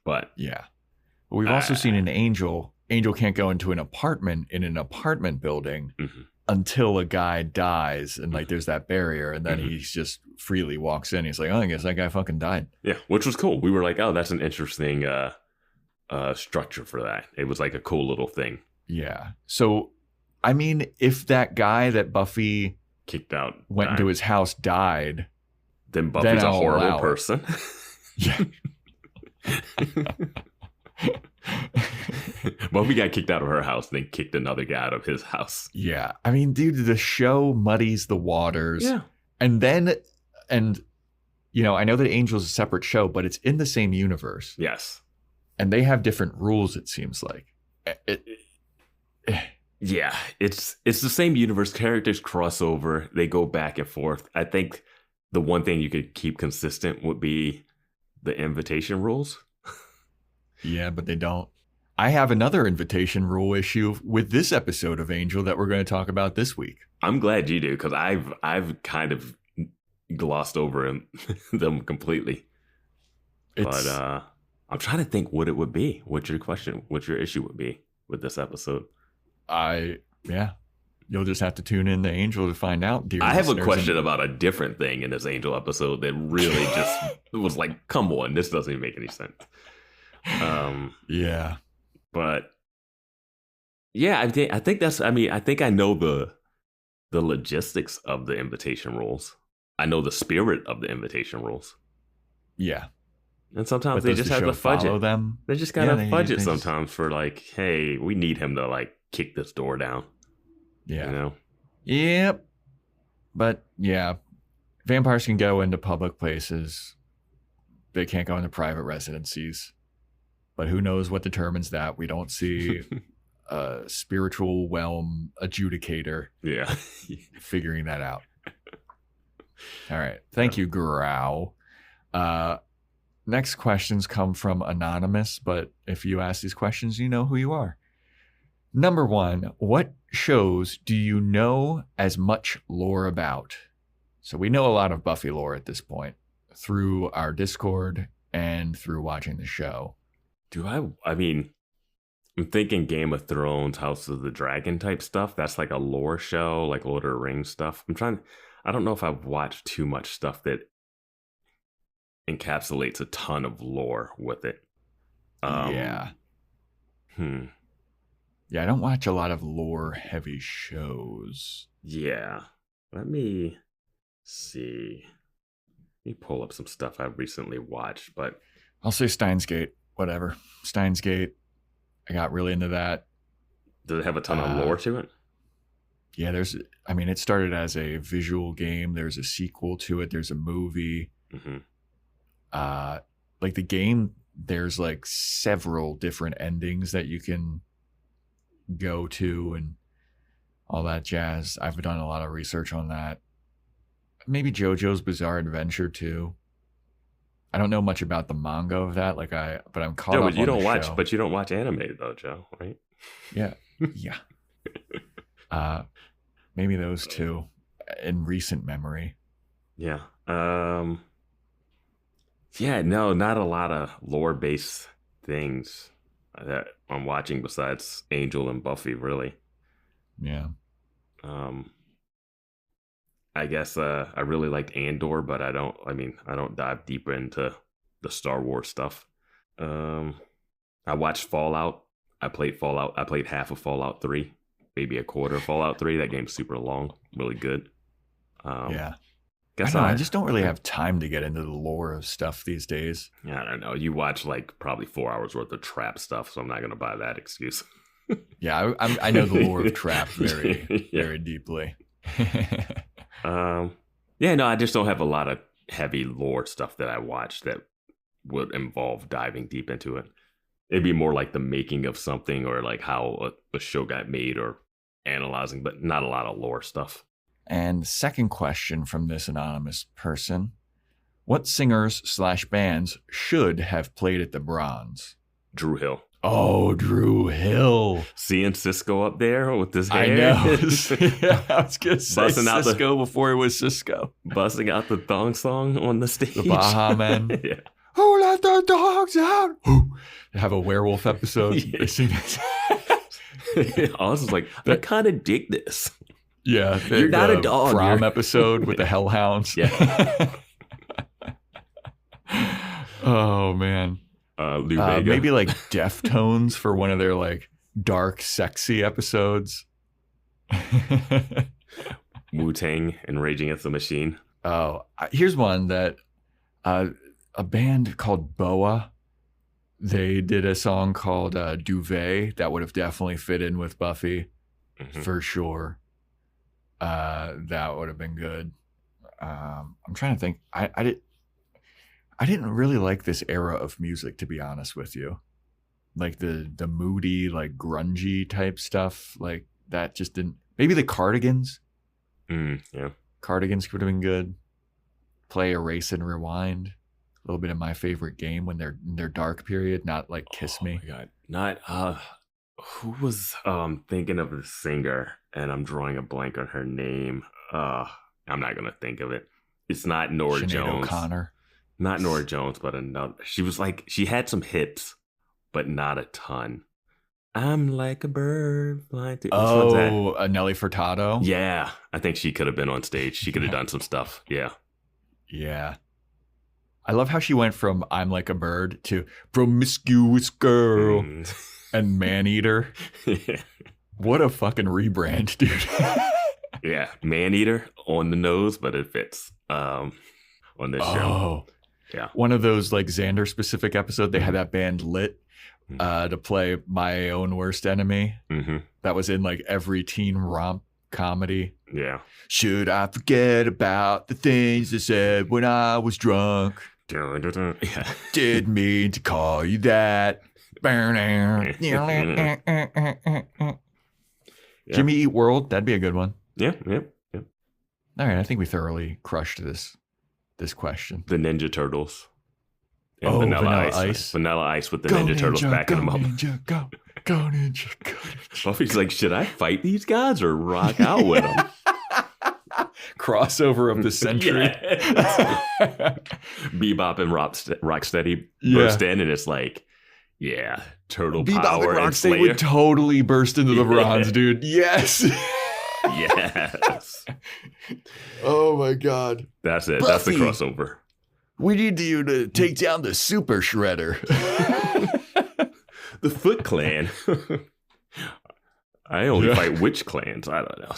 But yeah, we've also seen an Angel can't go into an apartment in an apartment building until a guy dies. And like, there's that barrier. And then he's just freely walks in. He's like, oh, I guess that guy fucking died. Yeah. Which was cool. We were like, oh, that's an interesting structure for that. It was like a cool little thing. Yeah. So, I mean, if that guy that Buffy kicked out went into his house died, then Buffy's a horrible person. Yeah. Buffy got kicked out of her house, then kicked another guy out of his house. Yeah. I mean, dude, the show muddies the waters. Yeah. And you know, I know that Angel's a separate show, but it's in the same universe. Yes. And they have different rules, it seems like. Yeah, it's the same universe. Characters cross over. They go back and forth. I think the one thing you could keep consistent would be the invitation rules. Yeah, but they don't. I have another invitation rule issue with this episode of Angel that we're going to talk about this week. I'm glad you do, because I've kind of glossed over them completely. But I'm trying to think what it would be. What your issue would be with this episode. You'll just have to tune in to Angel to find out, dear I have a listeners. question about a different thing in this Angel episode that really just was like, come on, this doesn't even make any sense. Yeah. But yeah, I think that's, I think I know the logistics of the invitation rules. I know the spirit of the invitation rules. Yeah. And sometimes they just have to fudge it. Them? They just gotta fudge it sometimes for like, hey, we need him to like kick this door down. Yeah. You know? Yep. But yeah, vampires can go into public places. They can't go into private residencies. But who knows what determines that? We don't see a spiritual realm adjudicator figuring that out. All right. Thank you, Grau. Next questions come from Anonymous, but if you ask these questions, you know who you are. Number 1, what shows do you know as much lore about? So we know a lot of Buffy lore at this point. through our Discord and through watching the show. I mean, I'm thinking Game of Thrones, House of the Dragon type stuff. That's like a lore show, like Lord of the Rings stuff. I don't know if I've watched too much stuff that encapsulates a ton of lore with it. Yeah, I don't watch a lot of lore heavy shows. Yeah. Let me see. Let me pull up some stuff I've recently watched, but I'll say Steins Gate, whatever. Steins Gate. I got really into that. Does it have a ton of lore to it? Yeah, it started as a visual game. There's a sequel to it. There's a movie. Mm-hmm. Like the game, there's like several different endings that you can go to and all that jazz. I've done a lot of research on that. Maybe JoJo's Bizarre Adventure too. I don't know much about the manga of that, but I'm caught up on the show. But you don't watch anime though, Joe, right? Yeah. Maybe those two in recent memory. Yeah. No, not a lot of lore-based things that I'm watching besides Angel and Buffy, really. Yeah. I guess I really liked Andor, but I don't dive deeper into the Star Wars stuff. I watched Fallout. I played Fallout. I played half of Fallout 3, maybe a quarter of Fallout 3. That game's super long, really good. Yeah. I just don't really have time to get into the lore of stuff these days. Yeah, I don't know. You watch like probably 4 hours worth of Trap stuff, so I'm not going to buy that excuse. Yeah, I know the lore of Trap very, very deeply. I just don't have a lot of heavy lore stuff that I watch that would involve diving deep into it. It'd be more like the making of something or like how a show got made or analyzing, but not a lot of lore stuff. And second question from this anonymous person: what singers/bands should have played at the Bronze? Drew Hill. Oh, Drew Hill. Seeing Cisco up there with his hair. I know. I was going to say Cisco before he was Cisco. Busting out the thong song on the stage. The Baha Men. Yeah. Who let the dogs out? They have a werewolf episode. Yeah. They sing this. I was like, I kind of dig this. Yeah. You're not a dog. Prom episode with the Hellhounds. Yeah. Oh, man. Maybe like Deftones for one of their like dark, sexy episodes. Wu-Tang and Rage Against the Machine. Oh, here's one that a band called Boa. They did a song called Duvet that would have definitely fit in with Buffy for sure. That would have been good. I'm trying to think. I didn't really like this era of music, to be honest with you. Like the moody, like grungy type stuff, like that just didn't. Maybe the Cardigans. Yeah, Cardigans could have been good. Play Erase and Rewind. A little bit of my favorite game when they're in their dark period, not like Kiss Me. Oh my God. Not who was thinking of the singer, and I'm drawing a blank on her name. I'm not gonna think of it. It's not Nora Sinead Jones. O'Connor. Not Nora Jones, but another. She had some hits, but not a ton. I'm like a bird flying through. Nelly Furtado. Yeah, I think she could have been on stage. She could have done some stuff. Yeah. Yeah. I love how she went from I'm like a bird to promiscuous girl and man-eater. Yeah. What a fucking rebrand, dude. Yeah, man-eater on the nose, but it fits on this show. Yeah. One of those like Xander specific episode, they had that band Lit to play My Own Worst Enemy. Mm-hmm. That was in like every teen romp comedy. Yeah. Should I forget about the things I said when I was drunk? Yeah. Didn't mean to call you that. Jimmy Eat World, that'd be a good one. Yeah. All right, I think we thoroughly crushed this question. The Ninja Turtles. And Vanilla Ice. Vanilla Ice with the Ninja Turtles backing them up. Ninja, go Ninja, go Ninja. Buffy's like, should I fight these guys or rock out with them? crossover of the century. Bebop and Rocksteady burst in, and it's like, turtle Bebop power and and Rocksteady Slayer. would totally burst into the bronze, dude. Yes. Yes. Oh my God. That's it. Buffy. That's the crossover. We need you to take down the Super Shredder. The Foot Clan. I only fight witch clans. I don't know.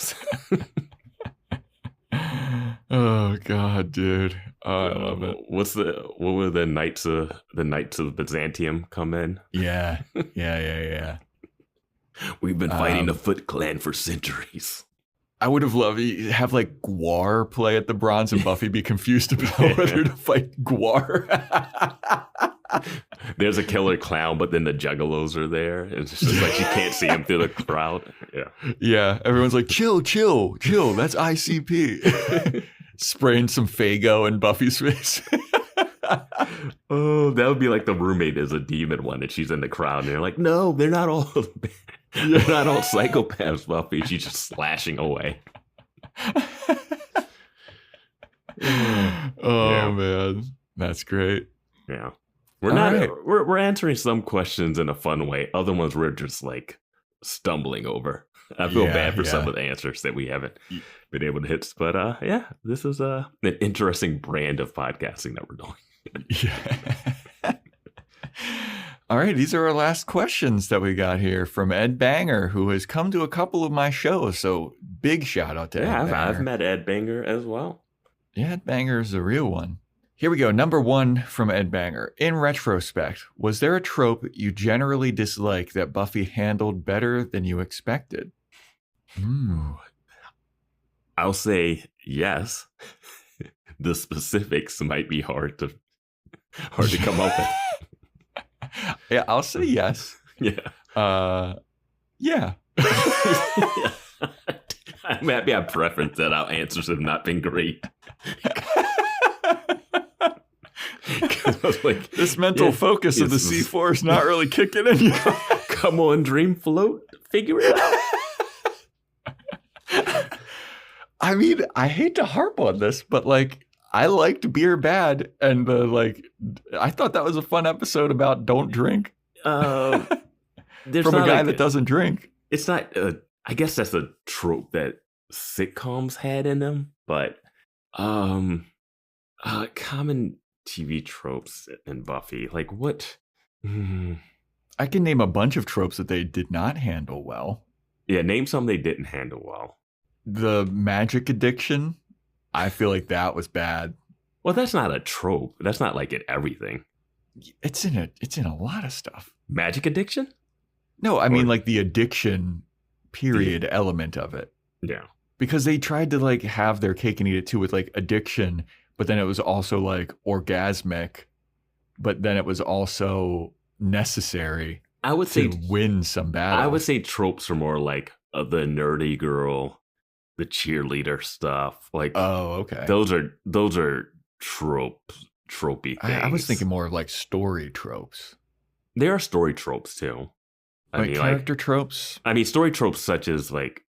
Oh God, dude. Oh, I love it. What were the Knights of Byzantium come in? Yeah. We've been fighting the Foot Clan for centuries. I would have loved to have like Gwar play at the bronze and Buffy be confused about whether to fight Gwar. There's a killer clown, but then the juggalos are there. It's just like you can't see him through the crowd. Yeah. Everyone's like, chill. That's ICP. Spraying some Faygo in Buffy's face. Oh, that would be like the roommate is a demon one, and she's in the crowd, and they're like, no, they're not all psychopaths, Buffy. She's just slashing away. Man, that's great. Yeah, we're answering some questions in a fun way. Other ones we're just like stumbling over. I feel bad for some of the answers that we haven't been able to hit, but this is an interesting brand of podcasting that we're doing. Yeah. All right, these are our last questions that we got here from Ed Banger, who has come to a couple of my shows. So big shout out to Ed Banger. I've met Ed Banger as well. Yeah, Ed Banger is a real one. Here we go. Number 1 from Ed Banger. In retrospect, was there a trope you generally dislike that Buffy handled better than you expected? I'll say yes. The specifics might be hard to come up with. Yeah, I'll say yes. Yeah. Yeah. I'm happy I preference that our answers have not been great. I was like, this mental focus of the C4 is not really kicking in. Come on, dream float. Figure it out. I mean, I hate to harp on this, but like, I liked Beer Bad, and I thought that was a fun episode about don't drink. From a guy that doesn't drink. It's not. I guess that's a trope that sitcoms had in them, but common TV tropes in Buffy, like what? I can name a bunch of tropes that they did not handle well. Yeah, name some they didn't handle well. The magic addiction, I feel like that was bad. Well, that's not a trope. That's not like in everything. It's in a lot of stuff. Magic addiction? No, I mean like the addiction period element of it. Yeah. Because they tried to like have their cake and eat it too with like addiction, but then it was also like orgasmic, but then it was also necessary. I would say win some battles. I would say tropes are more like the nerdy girl, the cheerleader stuff. Like, oh, okay. Those are tropey things. I was thinking more of like story tropes. There are story tropes too. Character tropes. I mean, story tropes such as like,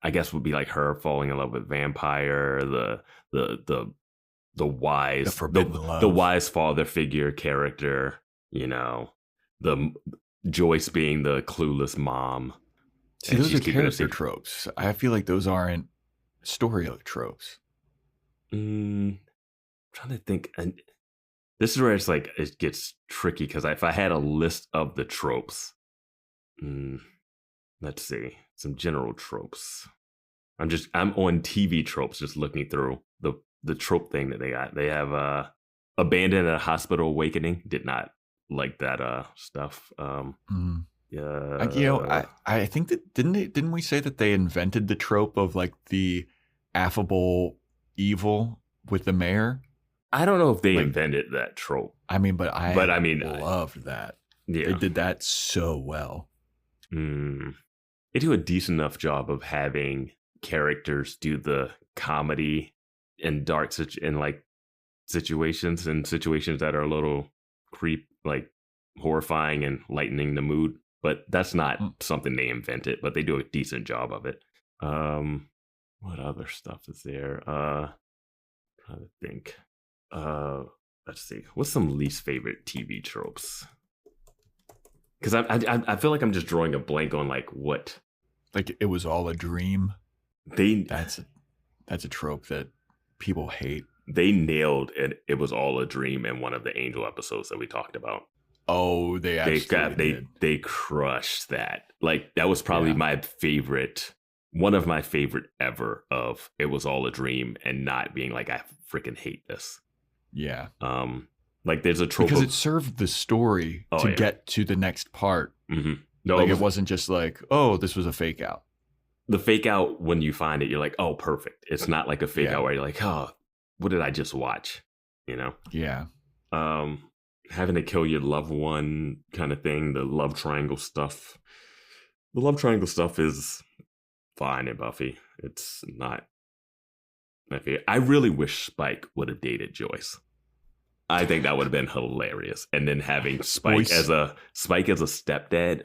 I guess would be like her falling in love with vampire, the wise, the wise father figure character, the Joyce being the clueless mom. See, those are character tropes. I feel like those aren't story tropes. Trying to think, and this is where it's like it gets tricky because if I had a list of the tropes, let's see, some general tropes. I'm on TV tropes, just looking through the trope thing that they got. They have abandoned at a hospital awakening. Did not like that stuff. Yeah, I think that didn't we say that they invented the trope of like the affable evil with the mayor? I don't know if they invented that trope. I mean, but I loved that. Yeah, they did that so well. They do a decent enough job of having characters do the comedy in dark situations that are a little horrifying and lightening the mood. But that's not something they invented, but they do a decent job of it. What other stuff is there? Trying to think. Let's see. What's some least favorite TV tropes? Because I feel like I'm just drawing a blank on like what. Like it was all a dream. That's a trope that people hate. They nailed it. It was all a dream in one of the Angel episodes that we talked about. Oh, they crushed that. Like that was probably my favorite, one of my favorite ever of It Was All a Dream, and not being like, I freaking hate this. Yeah. Like there's a trope because it served the story to get to the next part. Mm-hmm. No, like it wasn't just like, oh, this was a fake out. The fake out, when you find it, you're like, oh, perfect. It's not like a fake out where you're like, oh, what did I just watch? You know? Yeah. Having to kill your loved one kind of thing, the love triangle stuff. The love triangle stuff is fine in Buffy. It's not my favorite. I really wish Spike would have dated Joyce. I think that would have been hilarious. And then having Spike as a stepdad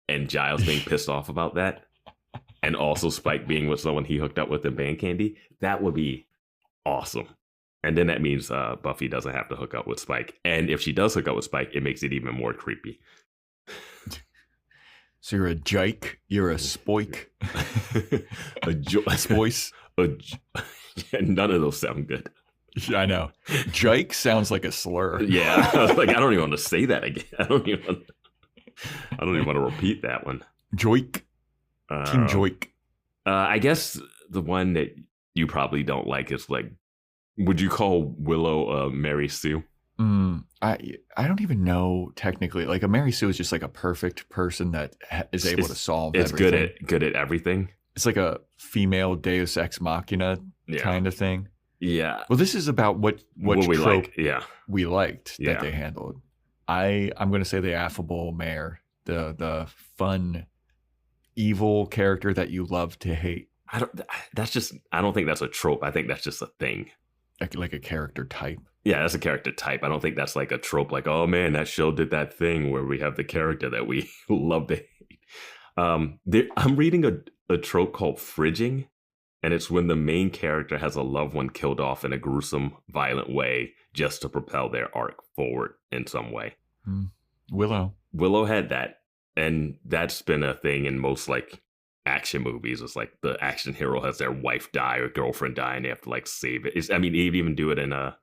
and Giles being pissed off about that. And also Spike being with someone he hooked up with in Band Candy. That would be awesome. And then that means Buffy doesn't have to hook up with Spike. And if she does hook up with Spike, it makes it even more creepy. So you're a jike, you're a spoik. A spoice. None of those sound good. Yeah, I know. Jike sounds like a slur. Yeah. I was like, I don't even want to say that again. I don't even want to repeat that one. Joik. Team Joik. I guess the one that you probably don't like is like, would you call Willow Mary Sue? I don't even know technically. Like a Mary Sue is just like a perfect person that is able to solve everything. It's good at everything. It's like a female Deus Ex Machina kind of thing. Yeah. Well, this is about what we like. We liked that they handled. I'm going to say the affable mayor, the fun, evil character that you love to hate. I don't think that's a trope. I think that's just a thing. Like a character type. Yeah, that's a character type. I don't think that's like a trope. Like, oh man, that show did that thing where we have the character that we love to hate. I'm reading a trope called fridging, and it's when the main character has a loved one killed off in a gruesome, violent way just to propel their arc forward in some way. Willow had that, and that's been a thing in most like action movies. It's like the action hero has their wife die or girlfriend die, and they have to like save it. They'd even do it in the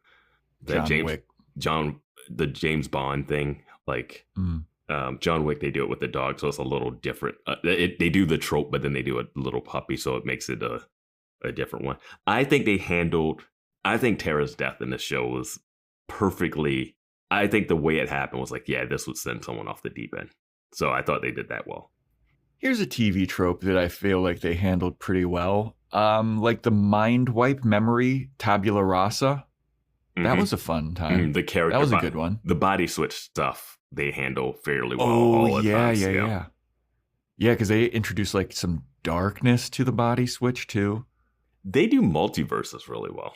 James Bond thing. Like John Wick, they do it with the dog, so it's a little different. They do the trope, but then they do a little puppy, so it makes it a different one. I think Tara's death in the show was perfectly. I think the way it happened was like, yeah, this would send someone off the deep end. So I thought they did that well. Here's a TV trope that I feel like they handled pretty well. Like the mind wipe memory, tabula rasa. That was a fun time. The character, that was a good one. The body switch stuff they handle fairly well. Oh, yeah. Yeah, because they introduced like some darkness to the body switch too. They do multiverses really well.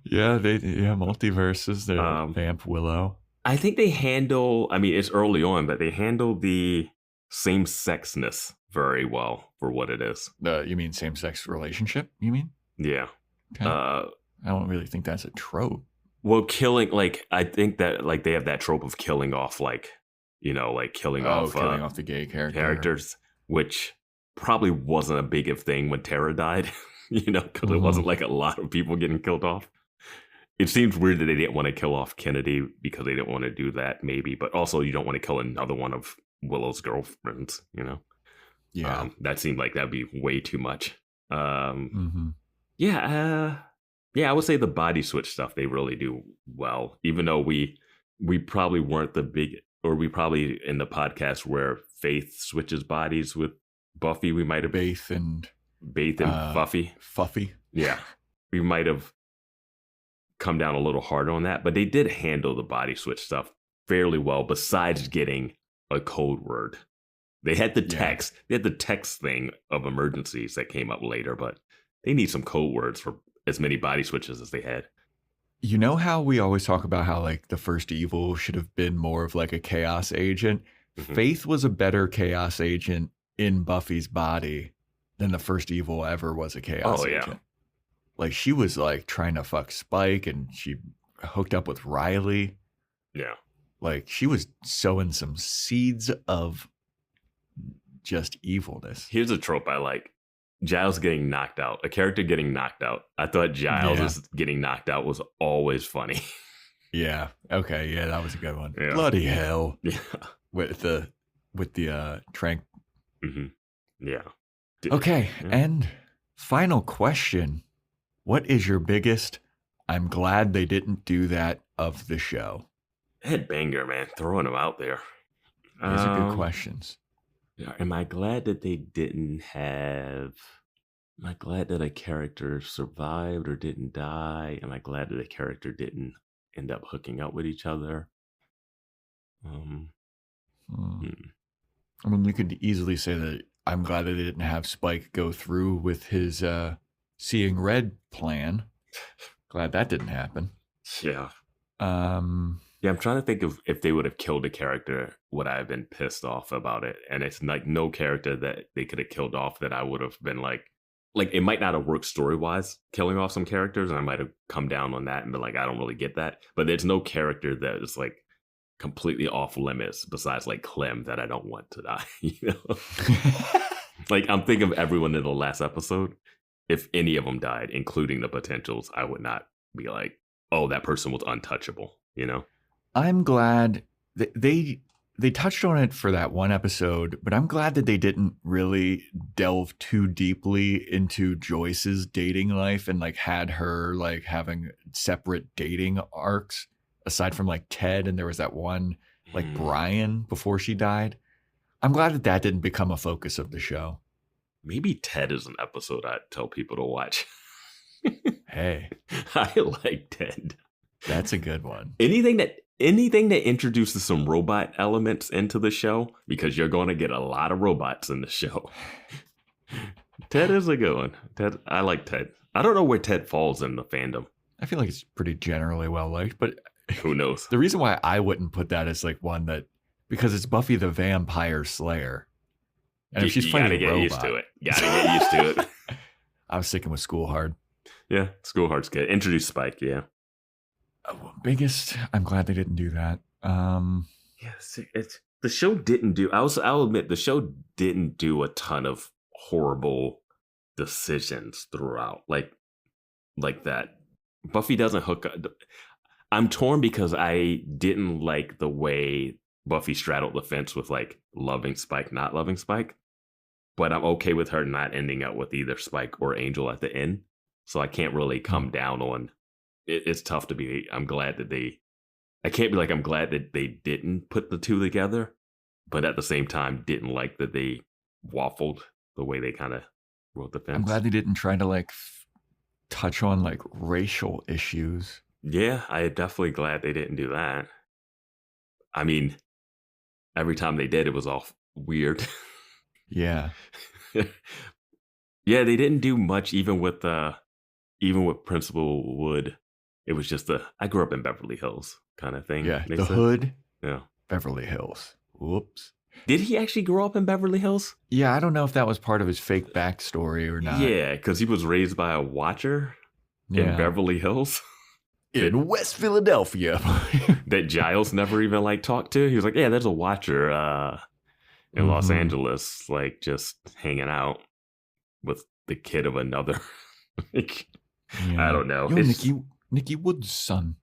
Multiverses. They're Vamp Willow. I think they handle, it's early on, but they handle the same-sexness very well for what it is. You mean same-sex relationship, you mean? Yeah. Okay. I don't really think that's a trope. Well, killing, like, I think that, like, they have that trope of killing off, like, killing off the gay characters, which probably wasn't a big of thing when Tara died, because it wasn't, like, a lot of people getting killed off. It seems weird that they didn't want to kill off Kennedy because they didn't want to do that, maybe. But also, you don't want to kill another one of Willow's girlfriends, Yeah. That seemed like that'd be way too much. Yeah, I would say the body switch stuff, they really do well. Even though we probably weren't we probably in the podcast where Faith switches bodies with Buffy, we might have... Faith and Buffy. Fuffy. Yeah. We might have come down a little harder on that, but they did handle the body switch stuff fairly well, besides getting a code word. They had the text. They had the text thing of emergencies that came up later, but they need some code words for as many body switches as they had. You know how we always talk about how like the first evil should have been more of like a chaos agent? Faith was a better chaos agent in Buffy's body than the first evil ever was a Chaos Agent. Like, she was like trying to fuck Spike, and she hooked up with Riley. Yeah. Like, she was sowing some seeds of just evilness. Here's a trope I like. Giles getting knocked out. A character getting knocked out. I thought Giles getting knocked out was always funny. Yeah. Okay. Yeah, that was a good one. Yeah. Bloody hell. Yeah. With the trank. Mm-hmm. Yeah. Okay. Yeah. And final question. What is your biggest I'm glad they didn't do that of the show? Headbanger, man. Throwing them out there. These are good questions. Am I glad that they didn't have... Am I glad that a character survived or didn't die? Am I glad that a character didn't end up hooking up with each other? I mean, you could easily say that I'm glad that they didn't have Spike go through with his seeing red plan. Glad that didn't happen. Yeah. Yeah, I'm trying to think of if they would have killed a character, would I have been pissed off about it? And it's like no character that they could have killed off that I would have been like it might not have worked story-wise, killing off some characters, and I might have come down on that and been like, I don't really get that. But there's no character that is like completely off limits besides like Clem that I don't want to die, you know? Like, I'm thinking of everyone in the last episode. If any of them died, including the potentials, I would not be like, oh, that person was untouchable, you know? I'm glad they touched on it for that one episode, but I'm glad that they didn't really delve too deeply into Joyce's dating life and like had her like having separate dating arcs aside from like Ted, and there was that one like Brian before she died. I'm glad that that didn't become a focus of the show. Maybe Ted is an episode I'd tell people to watch. Hey, I like Ted. That's a good one. Anything that introduces some robot elements into the show, because you're going to get a lot of robots in the show. Ted is a good one. Ted, I like Ted. I don't know where Ted falls in the fandom. I feel like it's pretty generally well liked, but who knows? The reason why I wouldn't put that as like one that, because it's Buffy the Vampire Slayer. And if she's fighting a robot, used to it. Gotta get used to it. I was sticking with School Hard. Yeah, School Hard's good. Introduce Spike, yeah. Biggest, I'm glad they didn't do that. Yes, the show didn't do. I'll admit the show didn't do a ton of horrible decisions throughout, like that. Buffy doesn't hook up. I'm torn because I didn't like the way Buffy straddled the fence with like loving Spike, not loving Spike, but I'm okay with her not ending up with either Spike or Angel at the end. So I can't really come down on. It's tough to be. I'm glad that I can't be like, I'm glad that they didn't put the two together, but at the same time, didn't like that they waffled the way they kind of wrote the fence. I'm glad they didn't try to like touch on like racial issues. Yeah, I am definitely glad they didn't do that. I mean, every time they did, it was all weird. Yeah. Yeah, they didn't do much, even with Principal Wood. It was just I grew up in Beverly Hills kind of thing. Yeah, the hood. Yeah. Beverly Hills. Whoops. Did he actually grow up in Beverly Hills? Yeah, I don't know if that was part of his fake backstory or not. Yeah, because he was raised by a watcher in Beverly Hills. In West Philadelphia. That Giles never even like talked to. He was like, yeah, there's a watcher in Los Angeles, like just hanging out with the kid of another. I don't know. Yo, Nikki Wood's son.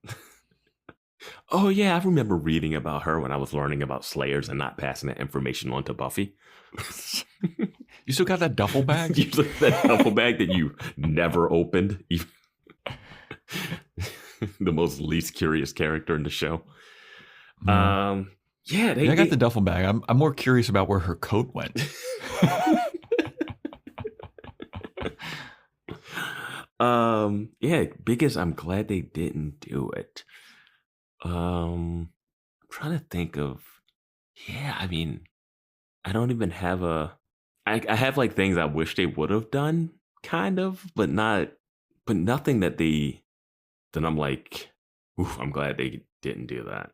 Oh, yeah. I remember reading about her when I was learning about Slayers and not passing that information on to Buffy. You still got that duffel bag? You still got that duffel bag that you never opened? The most least curious character in the show. Yeah. I got the duffel bag. I'm more curious about where her coat went. Yeah, biggest, I'm glad they didn't do it. I'm trying to think of, I mean, I don't even have I have like things I wish they would have done, kind of, but nothing that I'm like, oof, I'm glad they didn't do that.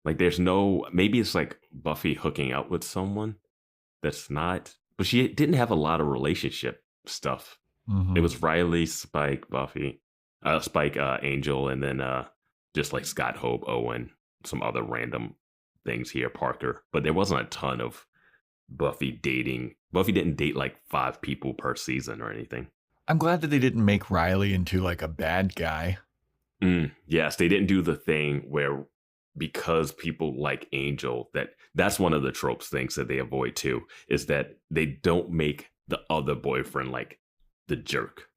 Like there's maybe it's like Buffy hooking up with someone that's not, but she didn't have a lot of relationship stuff. Mm-hmm. It was Riley, Spike, Buffy, Spike, Angel, and then just like Scott, Hope, Owen, some other random things here, Parker. But there wasn't a ton of Buffy dating. Buffy didn't date like 5 people per season or anything. I'm glad that they didn't make Riley into like a bad guy. Yes, they didn't do the thing where because people like Angel, that's one of the tropes things that they avoid too, is that they don't make the other boyfriend like the jerk.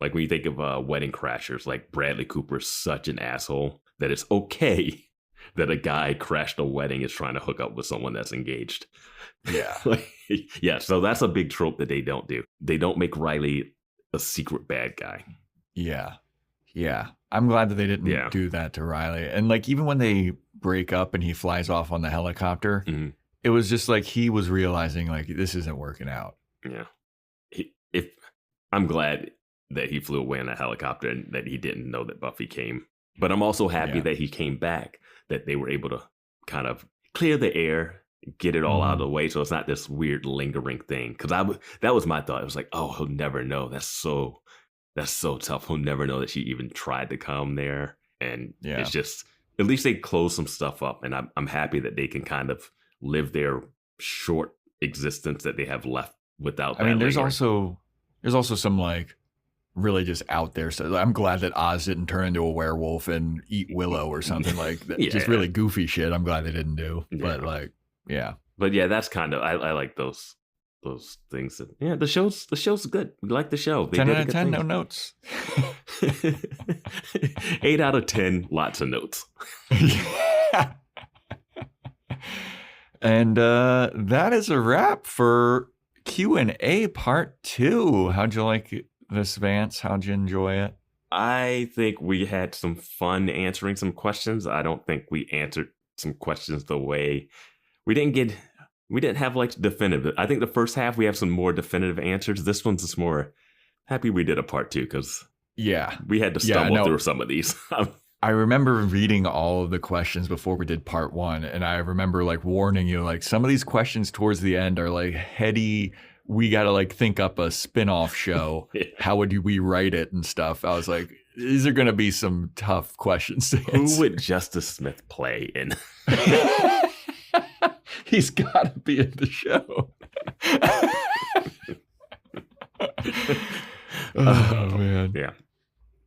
Like when you think of Wedding Crashers, like Bradley Cooper's such an asshole that it's okay that a guy crashed a wedding is trying to hook up with someone that's engaged. Yeah. Yeah, so that's a big trope that they don't do. They don't make Riley a secret bad guy. Yeah. I'm glad that they didn't do that to Riley. And like even when they break up and he flies off on the helicopter, it was just like he was realizing like this isn't working out. Yeah. I'm glad that he flew away in a helicopter and that he didn't know that Buffy came. But I'm also happy that he came back, that they were able to kind of clear the air, get it all out of the way. So it's not this weird lingering thing. Because that was my thought. It was like, oh, he'll never know. That's so tough. He'll never know that she even tried to come there. And it's just, at least they closed some stuff up. And I'm happy that they can kind of live their short existence that they have left without that. I mean, there's also some like really just out there. So I'm glad that Oz didn't turn into a werewolf and eat Willow or something like that. Just really goofy shit. I'm glad they didn't do. But like, yeah. But yeah, that's kind of, I like those things. That, the show's good. We like the show. 10 out of 10, no notes. 8 out of 10, lots of notes. And that is a wrap for Q&A part 2. How'd you like this, Vance? How'd you enjoy it? I think we had some fun answering some questions. I don't think we answered some questions the way we didn't have like definitive. I think the first half we have some more definitive answers. This one's just more happy we did a part 2 because we had to stumble through some of these. I remember reading all of the questions before we did part 1, and I remember like warning you, like some of these questions towards the end are like heady. We got to like think up a spin-off show. How would we write it and stuff? I was like, these are going to be some tough questions to answer. Who would Justice Smith play in? He's got to be in the show. Oh, man. Yeah.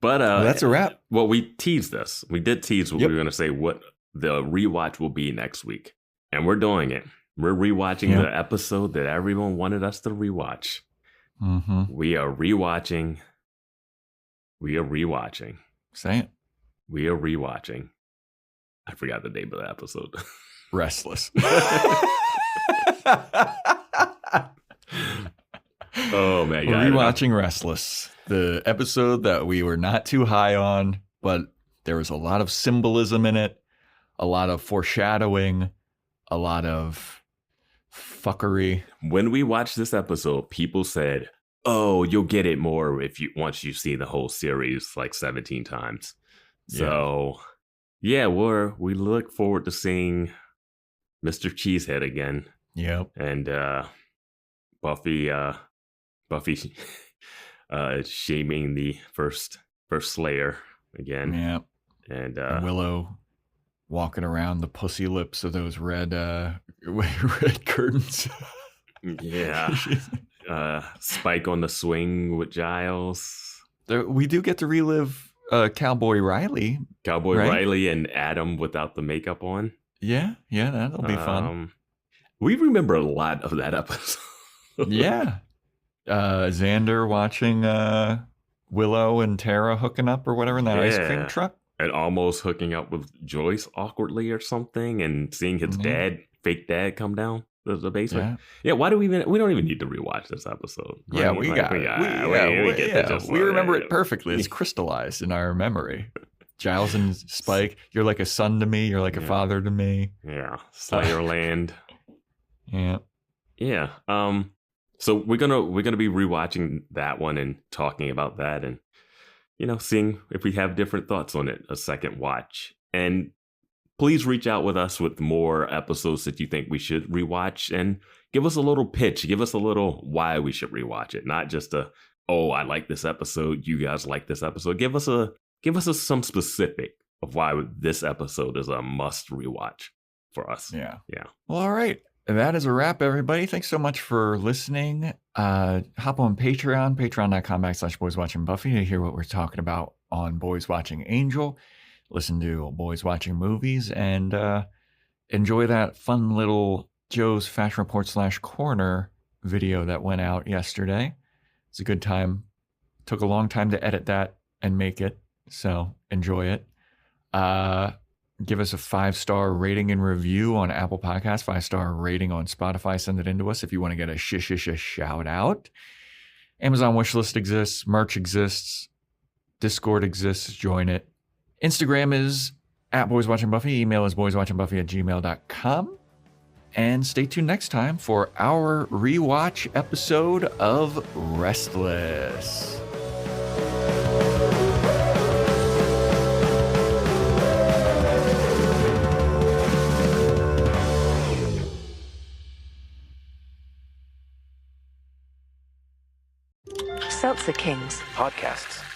But that's a wrap. Well, we teased this. We did tease what we were going to say, what the rewatch will be next week. And we're doing it. We're rewatching the episode that everyone wanted us to rewatch. Mm-hmm. We are rewatching. Say it. We are rewatching. I forgot the name of the episode. Restless. Oh, man. We're rewatching Restless, the episode that we were not too high on, but there was a lot of symbolism in it, a lot of foreshadowing, a lot of fuckery. When we watched this episode, people said, oh, you'll get it more once you see the whole series like 17 times. So, we look forward to seeing Mr. Cheesehead again. Yep. And Buffy shaming the first Slayer again. Yep. And Willow walking around the pussy lips of those red curtains. Yeah. Spike on the swing with Giles. We do get to relive Cowboy Riley. Riley and Adam without the makeup on. Yeah, that'll be fun. We remember a lot of that episode. Yeah. Xander watching Willow and Tara hooking up or whatever in that ice cream truck. And almost hooking up with Joyce awkwardly or something, and seeing his fake dad come down the basement. Yeah, why do we don't even need to rewatch this episode? Yeah, we remember it perfectly. It's crystallized in our memory. Giles and Spike, you're like a son to me, you're like a father to me. Yeah, Slayerland. Yeah. So we're gonna be rewatching that one and talking about that, and seeing if we have different thoughts on it a second watch. And please reach out with us with more episodes that you think we should rewatch, and give us a little pitch. Give us a little why we should rewatch it. Not just I like this episode, you guys like this episode. Give us some specific of why this episode is a must rewatch for us. Yeah. Yeah. Well, all right. That is a wrap, everybody. Thanks so much for listening. Hop on Patreon, patreon.com/Boys Watching Buffy to hear what we're talking about on Boys Watching Angel. Listen to Boys Watching Movies and enjoy that fun little Joe's Fashion Report /Corner video that went out yesterday. It's a good time. Took a long time to edit that and make it, so enjoy it. Give us a 5-star rating and review on Apple Podcasts, 5-star rating on Spotify. Send it in to us if you want to get a shout out. Amazon wishlist exists, merch exists, Discord exists, join it. Instagram is @BoysWatchingBuffy. Email is boyswatchingbuffy@gmail.com. And stay tuned next time for our rewatch episode of Restless. Seltzer Kings. Podcasts.